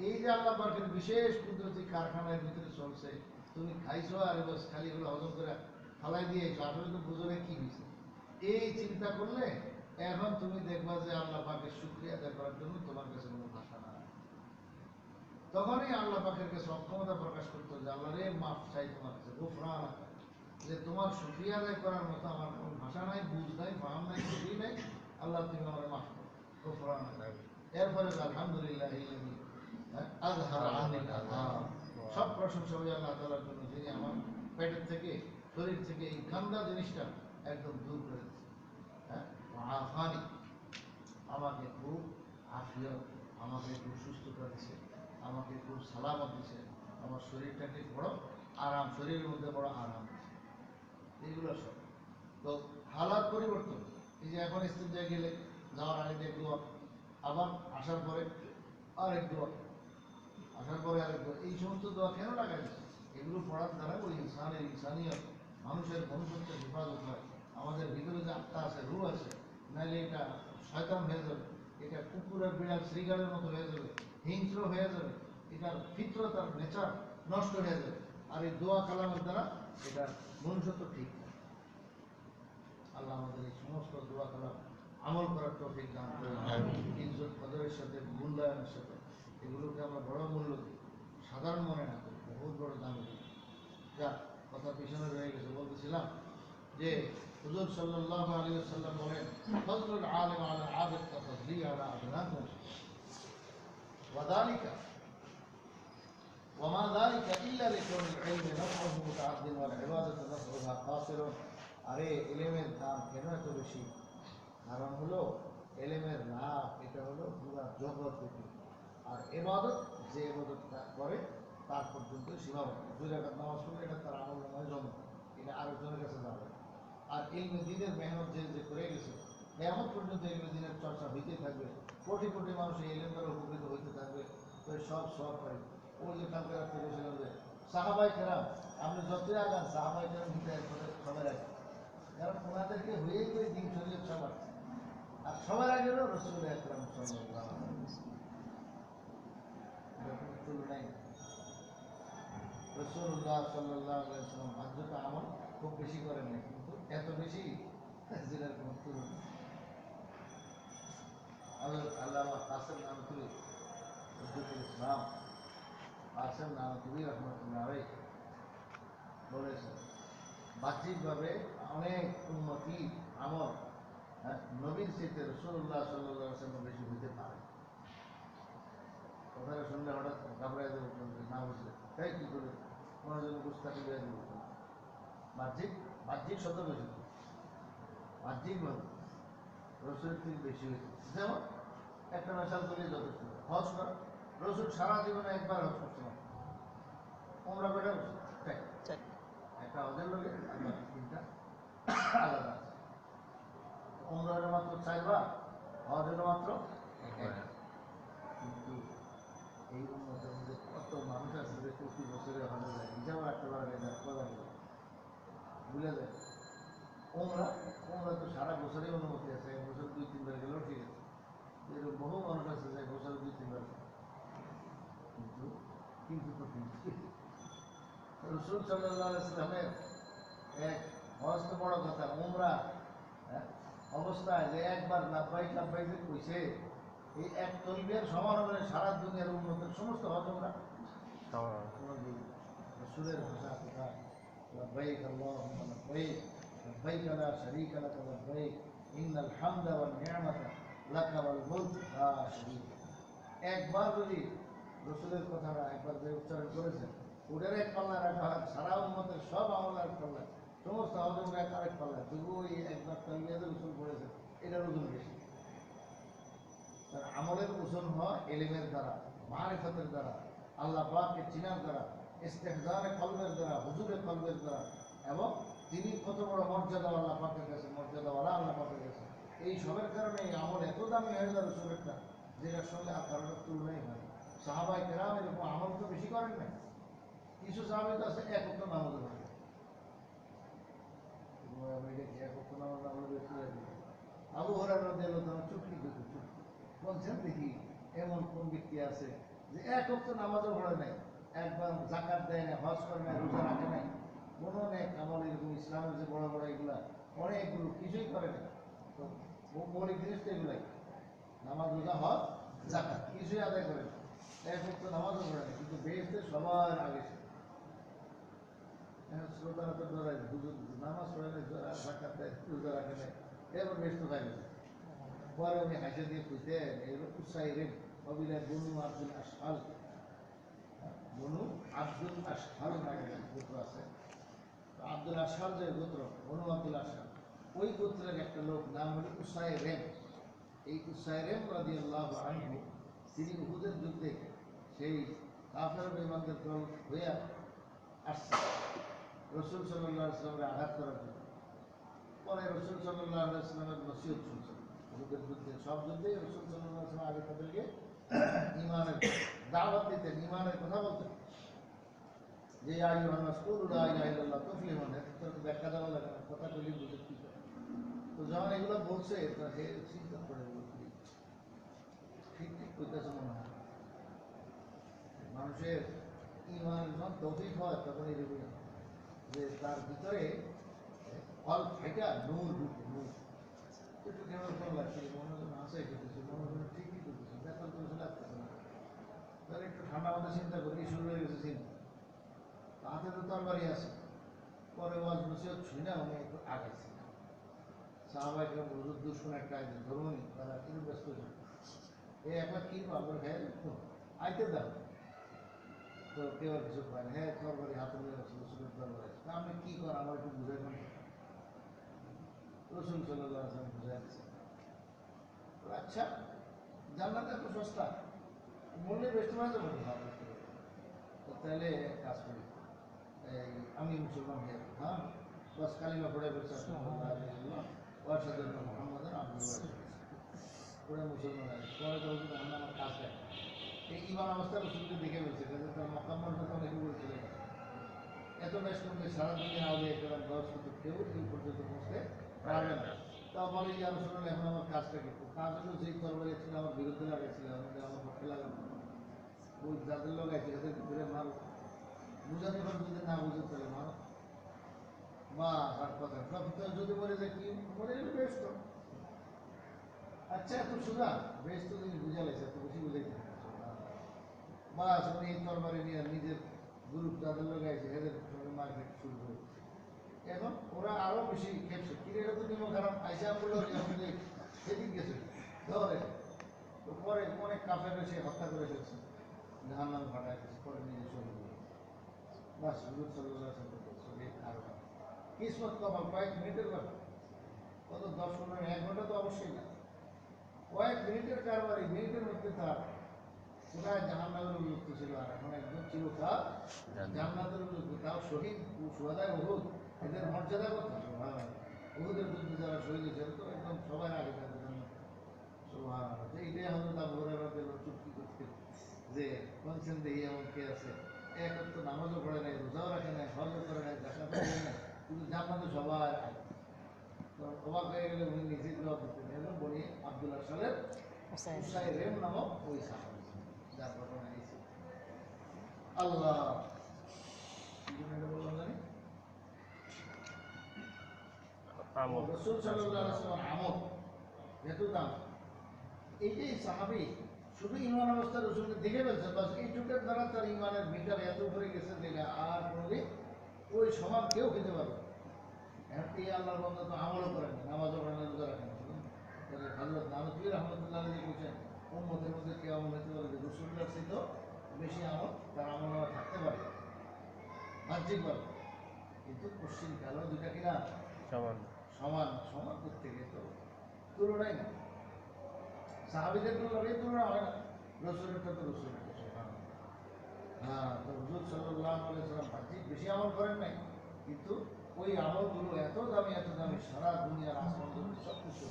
এই যে আল্লাহ পাকের বিশেষ কুদরতি কারখানার ভিতরে চলছে, তুমি খাইছো আর বস খালি এগুলো হজম করে ফালাই দিয়েছো, আসলে তো বুঝবে কি হয়েছে। এই চিন্তা করলে এখন তুমি দেখবা যে আল্লাহ পাকের শুকরিয়া আদায় করার জন্য তোমার কাছে কোনো ভাষা না। তখনই আল্লাহ পাকের কাছে অক্ষমতা প্রকাশ করতো যে আল্লাহ রে মাফ চাই তোমার কাছে, গোফরান, যে তোমার শুকরিয়া আদায় করার মতো আমার কোনো ভাষা নাই, বুঝ নাই, ফাহাম নাই, কিছুই নাই, আল্লাহ তুমি আমার মাফ করো, গোফরান। এরপরে আলহামদুলিল্লাহ সব প্রশংসা হবে আল্লাহ তাআলার জন্য, যিনি আমার পেটের থেকে শরীর থেকে এই গান্দা জিনিসটা একদম দূর করে দিচ্ছে। হ্যাঁ, আফানি, আমাকে খুব আফিয়ত, আমাকে খুব সুস্থতা দিছে, আমাকে খুব সালামত দিছে, আমার শরীরটাকে বড় আরাম, শরীরের মধ্যে বড় আরাম দিছে। এইগুলো সব তো হালাত পরিবর্তন। এই যে এখন ইস্তেঞ্জায় গেলে যাওয়ার আগে যে দোয়া, আবার আসার পরে আরেক দোয়া, আসার পরে আরেক দোয়া, এই সমস্ত দোয়া কেন লাগাইছে? এগুলো পড়ার দ্বারা ওই ইনসানিয়ত, মানুষের মনুষ্যত্বের হেফাজত হয়। আমাদের ভিতরে যে আত্মা আছে, রূহ আছে, নাহলে এটা শয়তান হয়ে যাবে, এটা কুকুরের বিড়াল শ্রীগালের মতো হয়ে যাবে, হিংস্র হয়ে যাবে, এটার ফিতরত আর নেচার নষ্ট হয়ে যাবে। আর এই দোয়া কালামের দ্বারা এটা মনুষ্যত্ব ঠিক। আল্লাহ আমাদের এই সমস্ত দোয়া কালাম আমল করার তৌফিক দান করে, ইজ্জত কদরের সাথে, মূল্যায়নের সাথে, এগুলোকে আমরা বড় মূল্য দিই, সাধারণ মনে না করি, বহুত বড় দাম দিই। যা কথা পিছনে রয়ে গেছে, বলতেছিলাম যে হুজুর সাল্লাল্লাহু আলাইহি ওয়াসাল্লাম বলেন, ফজলুল আলিম আলা আবিদ কাফজলি আলা আদনাকুম ওয়াদালিকা ওয়ামা যালিকা ইল্লা লিকাউনিল ইলমি নাফউহু মুতাআদ্দিন ওয়াল ইবাদাতু নাফউহা কাসিরুন। আরে ইলমের দাম কেন এত বেশি? কারণ হলো এলেমের লাভ এটা হলো পুরা জগৎ ব্যাপী, আর এবাদত যে এবাদতটা করে তার পর্যন্ত সীমাবদ্ধ। 2 রাকাত নামাজ পড়লে এটা তার আমল নামায় জমা, এটা আরেকজনের কাছে যাবে। আর ইলমে দ্বীনের মেহনত যে করে গেছে, কিয়ামত পর্যন্ত ইলমে দ্বীনের চর্চা হইতেই থাকবে, কোটি কোটি মানুষ এই ইলম দ্বারা উপকৃত হইতে থাকবে। তো সব করে ওই যে কালকে রাত্রে বসেছিলাম যে সাহাবাই কেরাম আপনি যতই আগান সাহাবাই কেরাম কিন্তু এরপরে সবাই রাখেন, কারণ ওনাদেরকে হয়েই তো এই দিন শরীর সবার আর সবার আগে হলো রসুল একরাম তুলনায় রসুল্লাহ সাল্লাহ সাল্লাম ভাগ্যটা আমল খুব বেশি করেন না, কিন্তু এত বেশি যেটার কোনো তুলনা। আল্লামা কাসেম নানতুবি হুজুরুল ইসলাম কাসেম নানতুবি রহমতুল্লাহ বলেছেন বাহ্যিকভাবে অনেক উন্নতি আমল নবীর চেয়ে রসুল্লাহ সাল্লাহ সাল্লাম বেশি হইতে পারে। কথাটা শুনলে হঠাৎ ঘাবড়াই দেবো না বুঝলে তাই কি করে কোনো জন বুঝতে দেওয়া দেবো বাহ্যিক শত বেশি বাহ্যিকভাবে রসুলের থেকে বেশি হয়েছে। যেমন একটা মেশাল তুলে যথেষ্ট হজ করা, রসুল সারা জীবনে একবার হজ করছে না, তোমরা বেটা একটা হজের লোকে তিনটা আলাদা আছে, তোমরা হলে মাত্র চাইবা, হজ হলো মাত্র কিন্তু এই উন্নতের মধ্যে কত মানুষ আছে যে প্রতি বছরে হজে যায়, হিসাব রাখতে পারবে না, ভুলে যায়। ওমরা তো সারা বছরই অনুমতি আছে, এক বছর 2-3 বার গেলেও ঠিক আছে, এরকম বহু মানুষ আছে যে বছরে 2-3 বার, কিন্তু রসুল সাল্লাল্লাহু আলাইহি ওয়াসাল্লামের এক হজ তো বড় কথা, ওমরা অবস্থায় যে একবার লাব্বাইক লাব্বাইক যে কইছে, এই এক তলবিয়ার সমান হবে সারা দুনিয়ার উন্নতের সমস্ত হজ ওমরা রসুলের ভাষা কথা লাব্বাইক আল্লাহুম্মা লাব্বাইক লাব্বাইক লা শারীকা লাক লাব্বাইক ইন্নাল হামদা ওয়ান নি'মাতা লাক ওয়াল মুলক লা শারীকা। একবার যদি রসুলের কথাটা একবার যে উচ্চারণ করেছেন ওটার এক পাল্লা রাখা হয়, সারা উম্মতের সব আমল এক পাল্লা, সমস্ত হজম এক আরেক পাল্লা, তবুও এই একবার তালবিয়াতে রসুল পড়েছেন, এটার ওজন বেশি। তার আমলের ওজন হয় এলিমের দ্বারা, মারিফতের দ্বারা, আল্লাহ পাককে চিনার দ্বারা, ইস্তেহজারে কলবের দ্বারা, হুজুরের কলবের দ্বারা, এবং তিনি কত বড় মর্যাদা আল্লাহ পাকের কাছে, মর্যাদাওয়ালা আল্লাহ পাকের কাছে, এই সবের কারণে এই আমল এত দামি হয়ে যায় রসুলেরটা, যেটার সঙ্গে আর কারোর তুলনাই হয়। সাহাবাই কেরাম এরকম আমল তো বেশি করেন না, কিছু সাহাবাই তো আছে এক ওয়াক্ত নামাজ পড়ে, এক ওয়াক্ত নামাজ আমল বেশি লাগে। আবু হুরায়রা রাদিয়াল্লাহু আনহু চুক্তি বলছেন দেখি এমন কোন ব্যক্তি আছে যে এক ওয়াক্ত নামাজও পড়ে নাই, একবার যাকাত দেয় না, হজ করে নাই, রোজা রাখে নাই, কোনো নেক আমল এরকম ইসলামের যে বড় বড় এগুলা অনেকগুলো কিছুই করে না, তো মৌলিক জিনিস তো এগুলাই নামাজ, রোজা, হজ, যাকাত কিছুই আদায় করে না, এক ওয়াক্ত নামাজও পড়ে না, কিন্তু বেহেশতে সবার আগে সে। শ্রোতারা তো ধরাই হুজুর নামাজ পড়ে নাই, যাকাত দেয়, রোজা রাখে নাই, এবার বেহেশত পাই গেছে। পরে উনি হাসে দিয়ে খুঁজতেন এর উৎসাহীরেন কবিরা বনু আব্দুল আসহাল, বনু আব্দুল আসহাল নামে গোত্র আছে, আব্দুল আসহাল যে গোত্র, বনু আব্দুল আসহাল, ওই গোত্রের একটা লোক নাম হলো উসাইরেম। এই উসাইরেম রাদিয়াল্লাহু আনহু তিনি উহুদের যুদ্ধে সেই কাফের বেঈমানদের দল হইয়া আসছে রসুল সাল্লাল্লাহু আলাইহি ওয়াসাল্লামকে আঘাত করার জন্য। পরে রসুল সাল্লাল্লাহু আলাইহি ওয়াসাল্লামের নসিহত শুনছেন, উহুদের যুদ্ধে সব যুদ্ধে রসুল সাল্লাল্লাহু আলাইহি ওয়াসাল্লাম আগে তাদেরকে ঈমানের দাওয়াত দিতেন, ঈমানের কথা বলতেন, যে আইয়ুহান নাস কুলু লা ইলাহা ইল্লাল্লাহ তুফলিহুন, এর তো ব্যাখ্যা দেওয়া লাগে না, কথা বলি বুঝে কি করে। তো যখন এগুলো বলছে সে চিন্তা করে ঠিক ঠিক কইতেছে মনে হয়, মানুষের ঈমান যখন তৌফিক হয় তখন এরকম যে তার ভিতরে ফল থেকে নূর ঢুকে, নূর একটু কেমন ফল লাগছে, মনে হয় হাসাই করতেছে, মনে হয় ঠিকই করতেছে, বেতন করছে লাগতেছে না, তাহলে একটু ঠান্ডা মাথায় চিন্তা করি, শুরু হয়ে গেছে চিন্তা, হাতে তো তরবারি আছে। পরে ওয়াজ নসিহত শুনে না উনি একটু আগাইছে, সাহাবাইকে হুজুর দুশ্মন একটা আইছে ধরুনি, তারা কিন্তু ব্যস্ত ছিল, এই একবার কি পাবো হ্যাঁ আইতে দাও, তো কেউ আর কিছু পায় না, হ্যাঁ তরবারি হাতে নিয়ে রসুলের তরবারি, তা আপনি কি করেন আমার একটু বুঝাই না। রসুল সাল্লাল্লাহু আলাইহি ওয়াসাল্লাম বুঝাই দিচ্ছেন, আচ্ছা জান্নাত এত সস্তা, মূল্যে বেশি মাঝে বলতে হবে, তো তাহলে কাজ করি, এই আমি মুসলমান হয়ে হ্যাঁ বাস কালিমা পড়ে বলছে মোহাম্মদ আব্দুল্লাহ পড়ে মুসলমান আছে, পরে তো আমার কাজ দেয় এই ইমান অবস্থা রসুলকে দেখে বলছে তার মকাম্মর কথা অনেকে বলছিল এত ব্যস্ত সারা দুনিয়া আগে একটা দশ কিন্তু কেউ এই পর্যন্ত পৌঁছতে পারবে না। তা বলে যে আলোচনা এখন আমার কাজটা কিন্তু কাজ হলো যেই তরবারি ছিল আমার বিরুদ্ধে লাগাইছিল আমার পক্ষে লাগানো ওই যাদের লাগাইছে এদের ভিতরে মারো বুঝাতে পারো যদি না বুঝে তাহলে মারো বা আর কথা যদি মরে যায় কি মরে গেলে ব্যস্ত আচ্ছা এত সোজা ব্যস্ত জিনিস বুঝালাইছে এত বেশি বুঝাইতে বাস উনি এই তরবারি নিয়ে নিজের গ্রুপ যাদের লাগাইছে এদের সঙ্গে মার্কেট শুরু করে এখন ওরা আরো বেশি খেপছে কিনে তো নিমো খারাপ আইসা বললো সেদিন গেছে ধরে তো পরে অনেক কাফের সে হত্যা করে ফেলছে জাহান নাম ফাটায় গেছে পরে নিজে শরীর বাস হুজুর সাল্লাল্লাহু আলাইহি ওয়াসাল্লাম আরো কিসমত কপাল কয়েক মিনিটের ব্যাপার কত 10-15 1 ঘন্টা তো অবশ্যই না কয়েক মিনিটের কারবারি মিনিটের মধ্যে তার কোথায় জাহান্নামের উল্লেখ ছিল আর এখন একদম চিরকাল জান্নাতের উল্লেখ তাও শহীদ সুহাদায় উহুদ এদের মর্যাদা কত উহুদের যুদ্ধে যারা শহীদ হয়েছেন তো একদম সবাই আগে তাদের এইটাই হলো তা ভোরের চুক্তি করতে যে কোনছেন দেখি এমন কে আছে এক তো নামাজও পড়ে নাই রোজাও রাখে নাই হজও করে নাই জাকাতও করে নাই কিন্তু জান্নাতে সবাই তো অবাক হয়ে গেলে উনি নিজেই জবাব দিতেন এলো বলি আব্দুল্লাহ সালের উসাইরেম নামক ওই সাহাবী যার ঘটনা এসে আল্লাহ বললাম জানি রসুল সাল্লাল্লাহু আলাইহি ওয়াসাল্লাম আমল যেহেতু দাম এইটাই সাহাবী শুধু ইমান অবস্থা রসুলকে দেখে ফেলছে বাস এইটুকের দ্বারা তার ইমানের মিটার এত উপরে গেছে যে আর কোনোদিন ওই সমান কেউ খেতে পারবে এই আল্লাহর বন্ধু তো আমলও করেন নামাজও করেন রোজা রাখেন হযরত নানভী রাহমাতুল্লাহ আলাইহি বলেছেন উম্মতের মধ্যে কে আমল হতে পারে রসুলুল্লাহ ছিল বেশি আমল তার আমল থাকতে পারে বাহ্যিক বলে কিন্তু পশ্চিম কালো দুটা কিনা সমান সমান সমান করতে গিয়ে তো তুলনাই না সাহাবিদের তুলনা হয় না রসুলেরটা তো রসুলের হ্যাঁ তো হুজুর সাল্লাল্লাহু আলাইহি ওয়াসাল্লাম বাহ্যিক বেশি আমল করেন নাই কিন্তু ওই আমলগুলো এত দামি সারা দুনিয়ার আসমান সব কিছু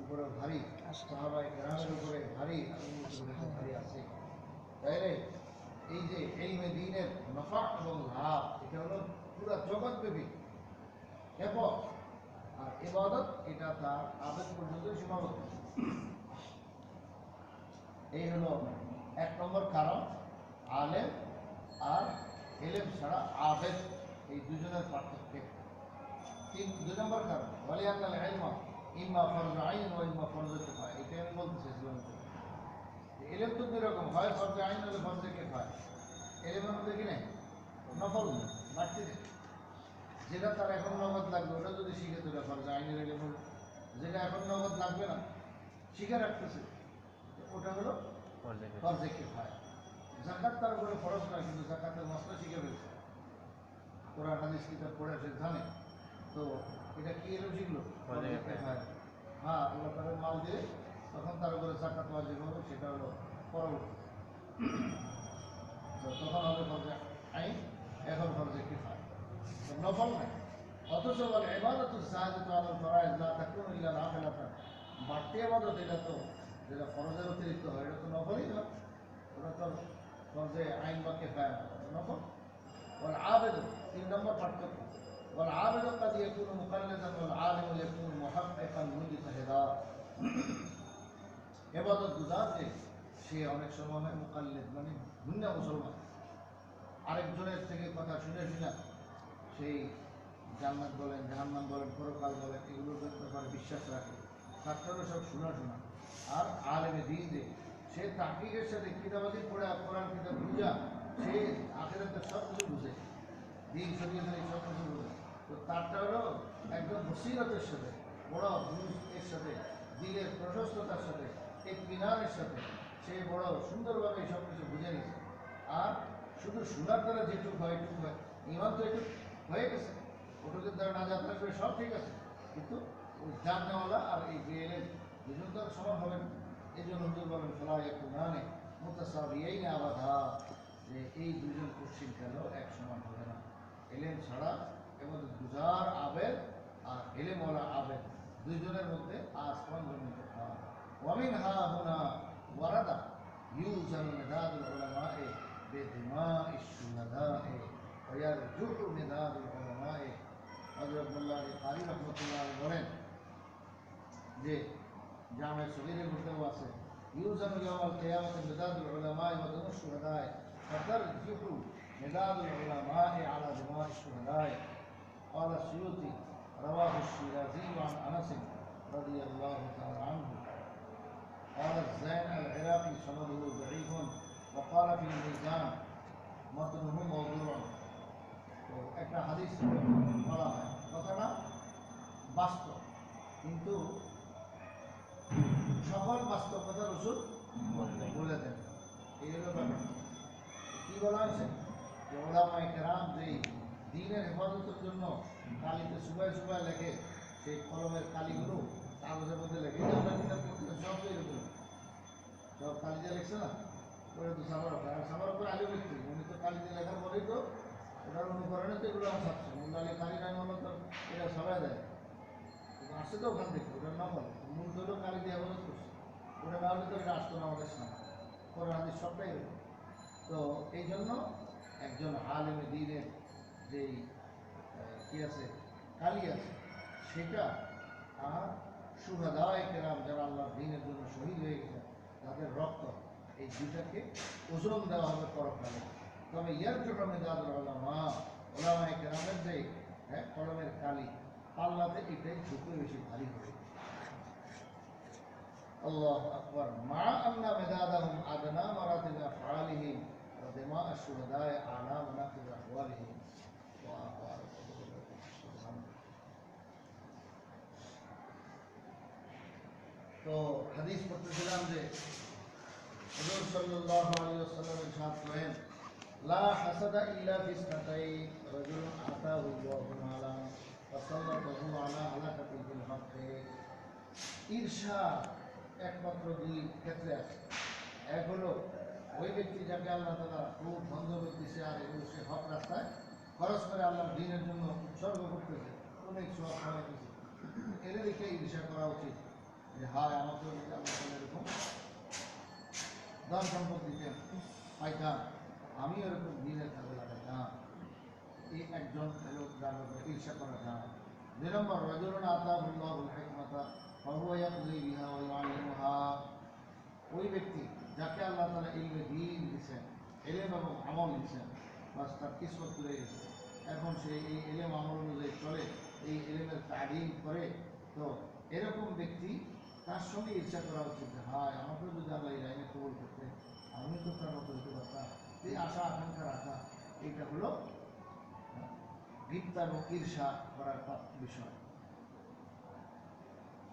উপরে ভারী সাহাবায়ে কেরামের উপরে ভারী ভারী আছে তাইলে এই যে ইলমে দ্বীনের নফা এবং লাভ এটা হলো পুরো জগৎব্যাপী ব্যাপক আর ইবাদত এটা তার আবেদ পর্যন্ত সীমাবদ্ধ এই হলো 1 নম্বর কারণ আলেম আর ইলম ছাড়া আবেদ এই দুজনের পার্থক্য 2 নম্বর কারণ ওয়ালিয়ানাল ইলমা ইম্মা ফরজ আইন ওয়া ইম্মা ফরজ কিফায়া এটা আমি বলতে চাইছিলাম ইলম তো দুই রকম হয় ফরজ আইন হলে ফরজ কিফায়া ইলমের মধ্যে কি নাই নফল বাড়তি যেটা তার এখন নগদ লাগবে ওটা যদি শিখে তোরা ফরজ আইনের ইলম হলো যেটা এখন নগদ লাগবে না শিখে রাখতেছে ওটা হলো ফরজ কিফায়া যাকাত তার উপরে ফরজ না কিন্তু যাকাতের মসলা শিখে ফেলছে কোরআন হাদিস কিতাব পড়ে সে জানে তো এটা কি এলো শিখলো হ্যাঁ আল্লাহ তাদের মাল দিয়ে তখন তার উপরে জাকাত ওয়াজিব হবে সেটা হলো পরবর্তী তখন হবে ফরজে আইন এখন ফরজে কিফায়া নফল নাই অথচ বলে ইবাদাতুস সাহাদাতু আলাল ফরাইজ লা তাকুনু ইল্লা নাফিলাতান বাড়তি ইবাদত এটা তো যেটা ফরজের অতিরিক্ত হয় এটা তো নফলই না ওটা তো ফরজে আইন বা কিফায়া নফল والعابد 3 নম্বর পার্থক্য والعابد قد يكون مقلدا والعالم يكون محققا مجتهدا ইবাদত গুজার যে সে অনেক সময় হয় মুকাল্লিদ মানে ভিন্ন মুসলমান আরেকজনের থেকে কথা শুনে শুনে সেই জান্নাত বলেন জাহান্নাম বলেন পরকাল বলেন এগুলোর ব্যাপারে বিশ্বাস রাখে তারপরে সব শোনা আর আলেমে দিন যে সে তাহকিকের সাথে কিতাবাদি পড়ে কোরআন কিতাব বুঝা সে আখিরাতের সব কিছু বুঝে দিন শরীয়তের সব কিছু বুঝে তো তারটা হলো একদম বসিরতের সাথে বড় এর সাথে দিলের প্রশস্ততার সাথে এক মিনারের সাথে সে বড় সুন্দরভাবে সব কিছু বুঝে নিছে আর শুধু শোনার দ্বারা যেটুকু হয় এটুকু হয় ইমান তো এটুকু হয়ে গেছে ওটুকুর দ্বারা না যাত্রা করে সব ঠিক আছে কিন্তু ওই জাননেওয়ালা আর এই গেলে দুজন তো সমান হবে না এই জন্য হুজুর বলেন ফলা একটু মানে মুতাসাবিয়াইন আবাদা যে এই দুজন পশ্চিম কেন এক সমান হবে না এলেম ছাড়া এবং গুজার আবেদ আর এলেমওয়ালা আবেদ দুইজনের মধ্যে আসমান জমিন ওয়ামিন হা হুনা ওয়ারাদা يوزن مداد العلماء بدماء الشهداء ويرجع مداد العلماء হযরত মোল্লা আলী কারি রাহমাতুল্লাহ আলাইহি বলেন যে জামে সগীরের মধ্যেও আছে يوزن يوم القيامة مداد العلماء ودماء الشهداء فترجح مداد العلماء على دماء الشهداء قال السيوطي رواه الشيرازي عن أنس رضي الله تعالى عنه قال الزين العراقي سنده ضعيف وقال في الميزان متنه موضوع তো একটা হাদিস বলা হয় কথাটা বাস্তব কিন্তু সকল বাস্তবতার ওষুধ বলে দেন এই হলো ব্যাপার কি বলা হয়েছে যে ওলামায়ে কেরাম যে দ্বীনের হেফাজতের জন্য কালিতে সুবাই সুবাই লেখে সেই কলমের কালিগুলো কাগজের মধ্যে লেখে আমরা কিতাব পড়তে সব এরকম সব কালি দিয়ে লিখছে না ওরা তো সাবার করে আলিও লিখছে উনি তো কালি দিয়ে লেখার পরেই তো ওটার অনুকরণে তো এগুলো আসাচ্ছে মোল্লা আলী কালি নাম হলো তো এটা সবাই দেয় আসছে তো ওখান থেকে ওটার নাম বলে মূল তো কালি দিয়ে হেফাজত করছে ওটা না হলে তো এটা আসতো না আমাদের সামনে কোরআন হাদিস সবটাই হলো তো এই জন্য একজন আলেম দ্বীনের যেই কি আছে কালি আছে সেটা আর শুহাদায়ে কেরাম যারা আল্লাহর দ্বীনের জন্য শহীদ হয়ে গেছে তাদের রক্ত এই দুটাকে ওজন দেওয়া হবে পরকালে তবে ইয়ার জন্য মেদাদুল উলামা ওলামায়ে কেরামের যে কলমের কালি পাল্লাতে এটাই ঝুঁকে বেশি ভারী হবে আল্লাহু আকবার মা আন্না মেদাদাহুম আদনা মারাতিব আফআলিহিম ওয়া দিমা আশ-শুহাদায়ে আলা মানাকিব আহওয়ালিহিম তো হাদিস পড়তেছিলাম যে হুজুর সাল্লাল্লাহু আলাইহি ওয়াসাল্লাম ইরশাদ করেন লা হাসাদা ইল্লা ফি ইসনাতাইন রাজুলুন আতাহু আল্লাহু মালা ওয়া সাল্লাতাহু আলা হালাকাতিল হক ঈর্ষা একমাত্র দুই ক্ষেত্রে আছে এক হলো ওই ব্যক্তি যাকে আল্লাহ তাআলা খুব বন্ধ করতেছে আর এগুলো সে হক রাস্তায় খরচ করে আল্লাহর দ্বীনের জন্য উৎসর্গ করতেছে অনেক সব খাওয়াইতেছে এদের দেখে ঈর্ষা করা উচিত যে হায় আমাকে যদি আল্লাহ এরকম ধন সম্পদ দিতেন পাইতাম আমি এরকম দিনের কাজে লাগাইতাম এই একজন লোক যার ঈর্ষা করা যায় 2 নম্বর রাজুলুন আতাহুল্লাহুল হিকমাতা ফাহুয়া ইয়াকযি বিহা ওয়া ইউআল্লিমুহা ওই ব্যক্তি যাকে আল্লাহ তাআলা ইলমে দ্বীন দিয়েছেন ইলম এবং আমল দিয়েছেন বাস তার কিসমত করে গেছে এখন সে এই ইলম আমল অনুযায়ী চলে এই ইলমের তালিম করে তো এরকম ব্যক্তি তার সঙ্গে ঈর্ষা করা উচিত হায় আমাকে যদি আল্লাহ এই লাইনে কবুল করতে আমি তো তার মতো হতে পারতাম এই আশা আকাঙ্ক্ষা রাখা এইটা হলো গীতা এবং ঈর্ষা করার বিষয়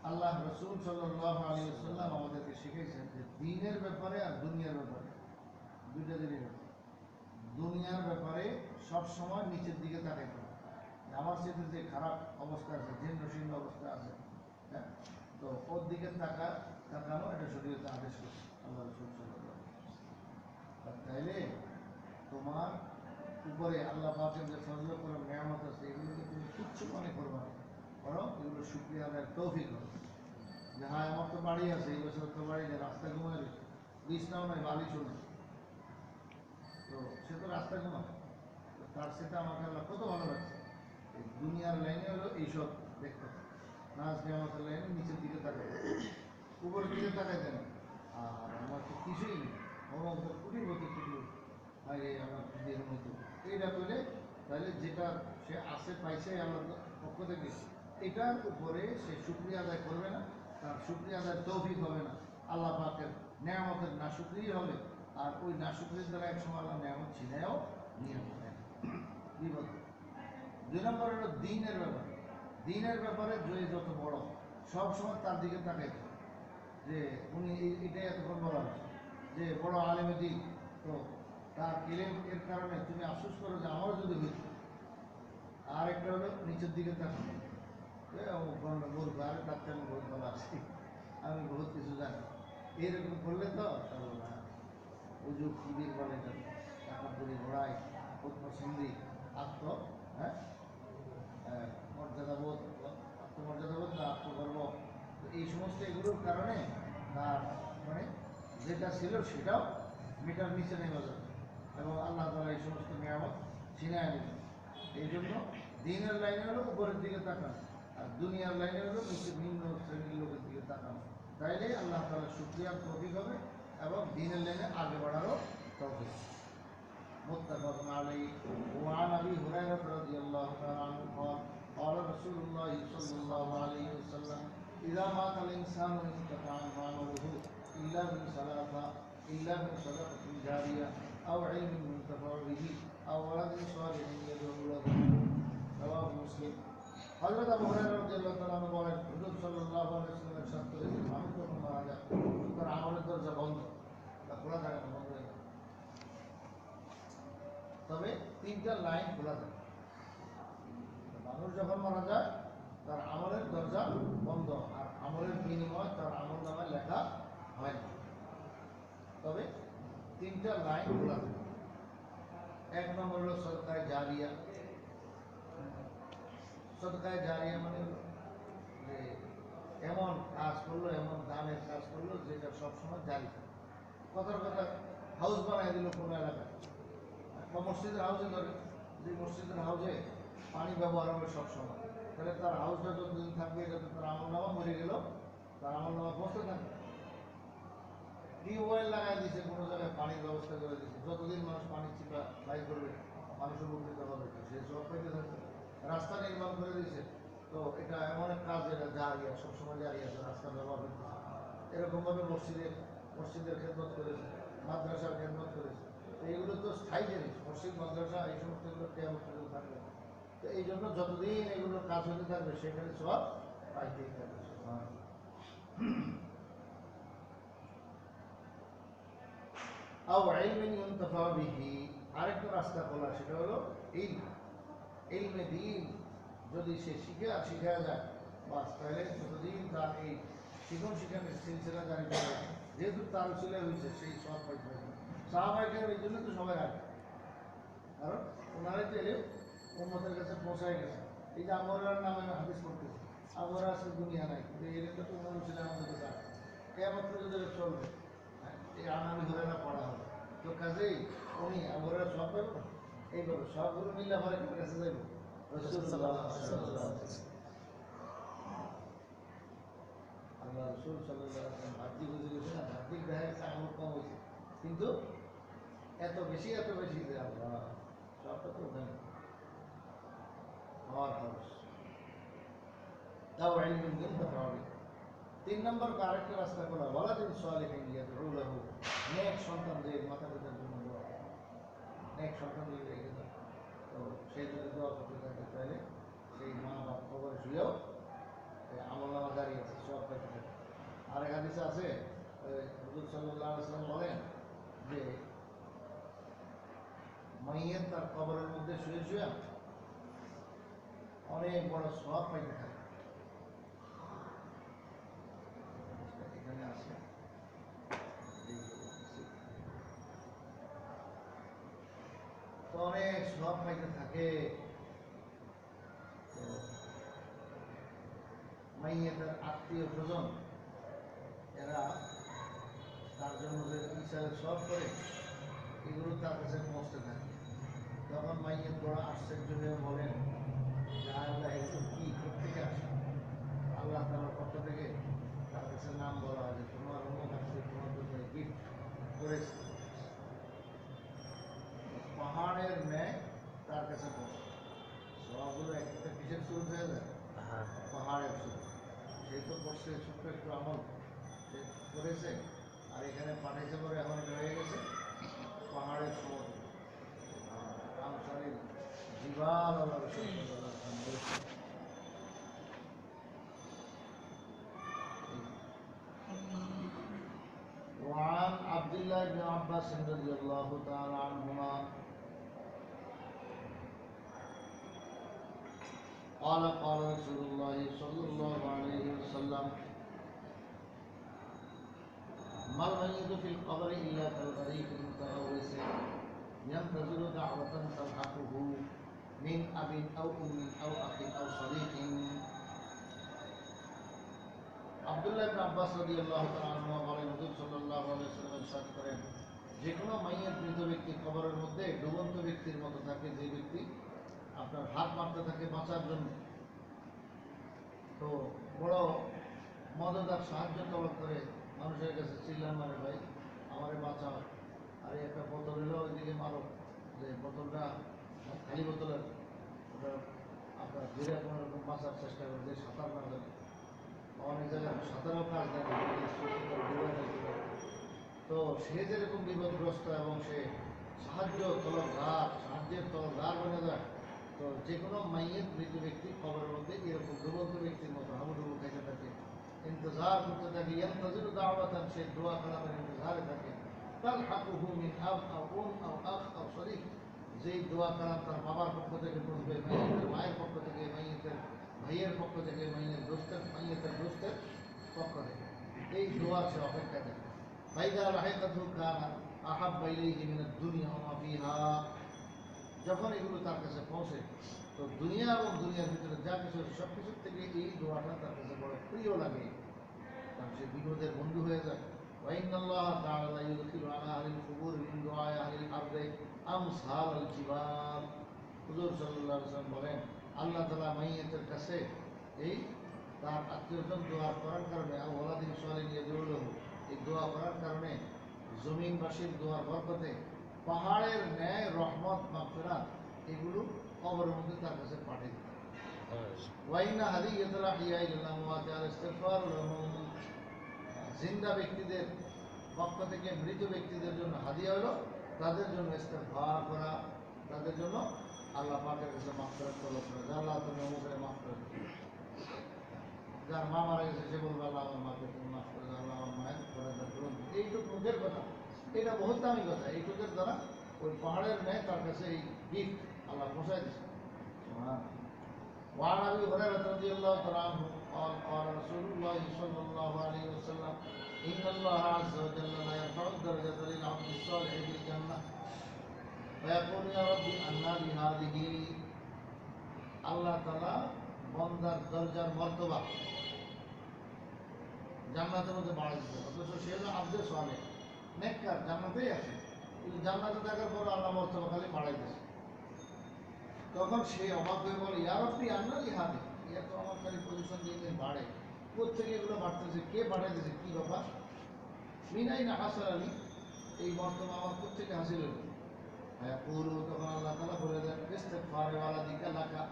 আল্লাহ রাসূল সাল্লাল্লাহু আলাইহি ওয়াসাল্লাম আমাদেরকে শিখিয়েছেন যে দ্বীনের ব্যাপারে আর দুনিয়ার ব্যাপারে দুইটা জিনিস আছে দুনিয়ার ব্যাপারে সব সময় নিচের দিকে তাকাইতে হবে আমার সাথে যে খারাপ অবস্থা আছে জীর্ণ শীর্ণ অবস্থা আছে হ্যাঁ তো ওর দিকে তাকানো এটা শরীয়তে আদেশ করছে আল্লাহ রাসূল সাল্লাল্লাহু আলাইহি ওয়াসাল্লাম তাইলে তোমার উপরে আল্লাহ পাকের যে ফজল করে নিয়ামত আছে এগুলোকে তুমি তুচ্ছ মনে করবা না বরং এগুলো শুকরিয়া আদায়ের তৌফিক হবে যে হ্যাঁ আমার তো বাড়ি আছে এই বছর তো বাড়ি যে রাস্তা ঘুমায় রয়েছে বিছনাও নয় বালিশও নেই তো সে তো রাস্তা ঘুমায় তো তার সেটা আমাকে আল্লাহ কত ভালো লাগছে এই দুনিয়ার লাইনে হলো এইসব দেখতে নাচ নিয়ামতের লাইনে নিচের দিকে তাকাই উপরের দিকে তাকাই দেন আর আমার তো কিছুই নেই আমার তো কোটিপতি আগে আমার নিজের মতো এইটা করলে তাহলে যেটা সে আসে পাইছে আমার পক্ষ থেকে এটার উপরে সে শুকরিয়া আদায় করবে না তার শুকরিয়া আদায় তৌফিক হবে না আল্লাহ পাকের নিয়ামতের নাশুকরি হবে আর ওই নাশুকরির দ্বারা এক সময় আল্লাহ নিয়ামত ছিনায়ও নিয়ে নেয় বিপদ 2 নম্বর হলো দ্বীনের ব্যাপারে দ্বীনের ব্যাপারে যে যত বড় সব সময় তার দিকে তাকাইতে হবে যে উনি এটাই এতক্ষণ বলা হচ্ছে যে বড় আলেমে দ্বীন তো তার ইলম এর কারণে তুমি আফসোস করো যে আমারও যদি হইত আর একটা হলো নিচের দিকে তাকানো বলবো আরে ডাক্তার আমি বহুত ভালো আছি আমি বহুত কিছু জানি এরকম করলে তো না উজু কিবির বলে টাকা পুরি ঘোড়ায় পদ্মসন্ধি আত্ম হ্যাঁ মর্যাদাবোধ আত্মমর্যাদাবোধ না আত্মগর্ব এই সমস্ত এগুলোর কারণে তার মানে যেটা ছিল সেটাও মিটার নিচে নেমে যাবে এবং আল্লাহ তাআলা এই সমস্ত নিয়ামত ছিনিয়ে নেবেন। এই জন্য দিনের লাইনে হলো উপরের দিকে তাকানো, আর দুনিয়ার লাইনে হলো নিচে নিম্ন শ্রেণীর লোকের দিকে তাকানো। তাইলে আল্লাহ তাআলার শুকরিয়ার তৌফিক হবে এবং দিনের লাইনে আগে বাড়ারও তৌফিক। متفق عليه وعن ابي هريره رضي الله تعالى عنه قال قال رسول الله صلى الله عليه وسلم اذا مات الانسان انقطع عمله الا من ثلاثه الا من صدقه جاريه او علم ينتفع به او ولد صالح يدعو له رواه مسلم। হযরত আবু হুরায়রা রাদিয়াল্লাহু তাআলা আনহু বলেন, হুজুর সাল্লাল্লাহু আলাইহি ওয়াসাল্লাম ইরশাদ করেছেন, মানুষ যখন মারা যায় তার আমলের দরজা বন্ধ, তা খোলা থাকে না, বন্ধ হয়ে যায়। তবে তিনটা লাইন খোলা থাকে। মানুষ যখন মারা যায় তার আমলের দরজা বন্ধ, আর আমলের বিনিময় তার আমল নামে লেখা হয় না। তবে তিনটা লাইন খোলা থাকে। এক নম্বর হলো সদকায়ে জারিয়া। সদকায়ে জারিয়া মানে যে এমন কাজ করলো, এমন দানের কাজ করলো যেটা সবসময় জারি থাকে। কথার কথা হাউস বানাই দিল কোনো এলাকায়, বা মসজিদের হাউসে ধরে, যে মসজিদের হাউসে পানি ব্যবহার হবে সবসময়, তাহলে তার হাউসটা যতদিন থাকবে যাতে তার আমল নামা মরে গেল তার আমল নামা বসতে থাকবে। টিউবওয়েল লাগাই দিয়েছে, কোনো জায়গায় পানির ব্যবস্থা করে দিয়েছে, যতদিন মানুষ পানি চিপা বাইর করবে মানুষ উপকৃত হবে, সে সব পেতে থাকবে। রাস্তা নির্মাণ করে দিয়েছে, তো এটা এমন এক কাজ যেটা জারিয়া, সবসময় জারি আছে, রাস্তা ব্যবহার করতেছে। এরকমভাবে মসজিদের খেদমত করেছে, মাদ্রাসার খেদমত করেছে। তো এইগুলো তো স্থায়ী জিনিস, মসজিদ মাদ্রাসা এই সমস্ত এগুলো কিয়ামত পর্যন্ত থাকবে। তো এই জন্য যতদিন এগুলোর কাজ হতে থাকবে সেখানে সব পাইতেই থাকবে। আরেকটা রাস্তা খোলা, সেটা হলো ইলমে দ্বীন। যদি সে শিখা যায় বাস, তাহলে যতদিন তার এই শিখানোর সিলসিলা জারি করে, যেহেতু তার ছেলে হয়েছে সেই সব পাইতে হবে। সাহাবায়ে এই জন্য তো সবাই রাখে, কারণ ওনারাই তো এলে উম্মতের কাছে পৌঁছায় গেছে। এই যে আমরার নামে হাদিস করতেছে, আমরা আসলে দুনিয়া নাই, কিন্তু এই রেটটা তো ওনার ছেলে আমাদের কাছে আসে, কেমন যদি চলবে, এই আনামি ধরে না পড়া হবে। তো কাজেই উনি আমরা সব পাইব না, এইভাবে সবগুলো মিলে আমার একটা কাছে যাইব। আল্লাহ রাসূল সাল্লাল্লাহু আলাইহি ওয়াসাল্লাম ভাগ্যি বুঝে গেছে না, ভাগ্যিক দেখা গেছে আমল কম হয়েছে, কিন্তু এত বেশি যে আল্লাহ সবটা তো ওখানে হওয়ার খরচ। তাও ইলমিন ইনতাফা বিহি। 3 নম্বর আরেকটা রাস্তা খোলা, ওয়ালাদিন সালিহিন ইয়াদউ লাহু। নেক সন্তান যে মাতা পিতার জন্য দোয়া করে, নেক সন্তান যদি রেখে যায়, তো সেই যদি দোয়া করতে থাকে তাহলে সেই মা বাপ খবরে শুয়েও আমল নামা জারি আছে, সব পাইতে থাকে। আরেক হাদিসে আছে, হুজুর সাল্লাল্লাহু আলাইহি ওয়াসাল্লাম বলেন যে মাইয়ের তার কবরের মধ্যে শুয়ে শুয়ে অনেক বড় সওয়াব পাইতে থাকে। এখানে আছে তো অনেক সওয়াব পাইতে থাকে। তো মাইয়ের আত্মীয় স্বজন এরা তার জন্য যে ইচ্ছার সব করে, এগুলো তার কাছে পৌঁছতে থাকে। তখন মাইয়ের বড় আশ্চর্য হয়ে বলেন, আল্লাহ এসব কি থেকে আসে? আল্লাহ তাআলার পক্ষ থেকে তার কাছে নাম বলা হয় যে তোমার অমুক আসছে, তোমার জন্য গিফট করেছে। পাহাড়ের ন্যায় তার কাছে পৌঁছে, সবগুলো একটা কিসের শুরু হয়ে যায়, পাহাড়ের শুরু। সেই তো করছে ছোট্ট একটু আমল সে করেছে, আর এখানে পাঠাইছে পরে এখন এটা হয়ে গেছে পাহাড়ের সমুদ্র, রামসারির জিবাল। وعن عبد الله بن عباس رضي الله تعالى عنهما قال قال رسول الله صلى الله عليه وسلم ما الميت في القبر إلا كالغريق المتغوص ينتظر دعوة تلحقه من أب أو أم أو أخ أو صديق। আব্দুল্লাহ ইবনে আব্বাস রাদিয়াল্লাহু তাআলা আনহু বলেন, হুজুর সাল্লাল্লাহু আলাইহি ওয়াসাল্লাম ইরশাদ করেন, যে কোনো মাইয়ের মৃত ব্যক্তি কবরের মধ্যে ডুবন্ত ব্যক্তির মতো থাকে, যে ব্যক্তি আপনার হাত মারতে থাকে বাঁচার জন্য, তো বড় মদত আর সাহায্য তলব করে মানুষের কাছে চিল্লান মারে, ভাই আমারে বাঁচাও, আরে একটা বোতল এলো ওইদিকে মারো, যে বোতলটা খালি বোতলের ওটা আপনার ধীরে কোনো রকম বাঁচার চেষ্টা করে, যে সাঁতার না জানে, অনেক জায়গায় সাঁতারও কাজ দেয় না, ডুবে ফেলতে পারে। তো সে যেরকম বিপদগ্রস্ত এবং সে সাহায্যের তলবগার বনে যায়, তো যে কোনো মাইয়ের মৃত ব্যক্তি কবরের মধ্যে এরকম ডুবন্ত ব্যক্তির মতো হাবুডুবু খাইতে থাকে, ইন্তজার করতে থাকে, ইয়ান্তাজিরু দাওয়াতান, সে দোয়া কালামের ইন্তজারে থাকে, তালহাকুহু মিন আব আও উম আও আখ আও শরীক, যেই দোয়া কালাম তার বাবার পক্ষ থেকে পড়বে, মাইয়ের মায়ের পক্ষ থেকে, মাইয়ের ভাইয়ের পক্ষ থেকে, মাইয়ের দোস্তের পক্ষ থেকে, এই দোয়া সে অপেক্ষা থাকে। ফাইদা লাহিকাতহু কানা আহাব্বা ইলাইহি মিনাদ দুনিয়া ওয়া মা ফিহা, যখন এগুলো তার কাছে পৌঁছে, তো দুনিয়া এবং দুনিয়ার ভিতরে যা কিছু সব কিছুর থেকে এই দোয়াটা তার কাছে বড় প্রিয় লাগে, কারণ সে বিপদের বন্ধু হয়ে যায়। ওয়াইনাল্লাহ তাআলা লা ইউদখিলু আলা আহলিল কুবুর মিন দুআই আহলিল আরদি আমসালাল জিবাল। হুজুর সাল্লাল্লাহু আলাইহি ওয়াসাল্লাম বলেন, আল্লাহ তাআলা মাইয়িতের কাছে এই তার আত্মীয়স্বজন দোয়া করার কারণে, ওয়ালাদিন সালিহিন ইয়াদউলু লাহু, এই দোয়া করার কারণে জমিনবাসীর দোয়ার বরকতে পাহাড়ের ন্যায় রহমত মাগফিরাত এগুলো কবরের মধ্যে তার কাছে পাঠিয়ে দিতে। ওয়াইনা হাদিয়াতুল আহিয়াই লিল আমওয়াতি আল ইস্তিগফার লাহুম, জিন্দা ব্যক্তিদের পক্ষ থেকে মৃত ব্যক্তিদের জন্য হাদিয়া হলো তাদের জন্য ইস্তিগফার করা, তাদের জন্য আল্লাহ পাকের কাছে মাগফিরাত তলব করা, যে আল্লাহ তুমি অমুকের মাগফিরাত করো। যার মা মারা গেছে সে বলবে, আল্লাহ আমার মাকে তুমি মাফ করে দাও, আল্লাহ আমার মায়ের পরাজা করুন। এইটুকু মুখের কথা, এটা বহুত দামি কথা, এইটুকের দ্বারা ওই পাহাড়ের ন্যায় তার কাছে এই গিফট আল্লাহ পৌঁছায় দিচ্ছে। وعن ابي هريره رضي الله تعالى عنه قال قال رسول الله صلى الله عليه وسلم ان الله عز وجل لا يرفع الدرجه للعبد الصالح بالجنه فيقول يا ربي أنى لي هذه, আল্লাহ তাআলা বান্দার দরজার মর্তবা জান্নাতের মধ্যে বাড়াই দিতে, অথচ সে হলো আব্দে সালেহ নেককার, জান্নাতেই আছে, কিন্তু জান্নাতে থাকার পর আল্লাহ মর্তবা খালি বাড়াই দিয়েছে। তখন সে অবাক হয়ে বলে, ইয়া রাব্বি আন্না লি হাদি, এ তো আমার খালি পজিশন দিন দিন বাড়ে, কোথেকে এগুলো বাড়তেছে, কে বাড়াই দিয়েছে, কি ব্যাপার? মিনাই না হাসার আলী, এই মর্তবা আমার কোথেকে হাসিল হলো? হ্যাঁ পুরো, তখন আল্লাহ তাআলা বলে দেন, ইস্তিগফারে ওয়ালাদিকা লাকা,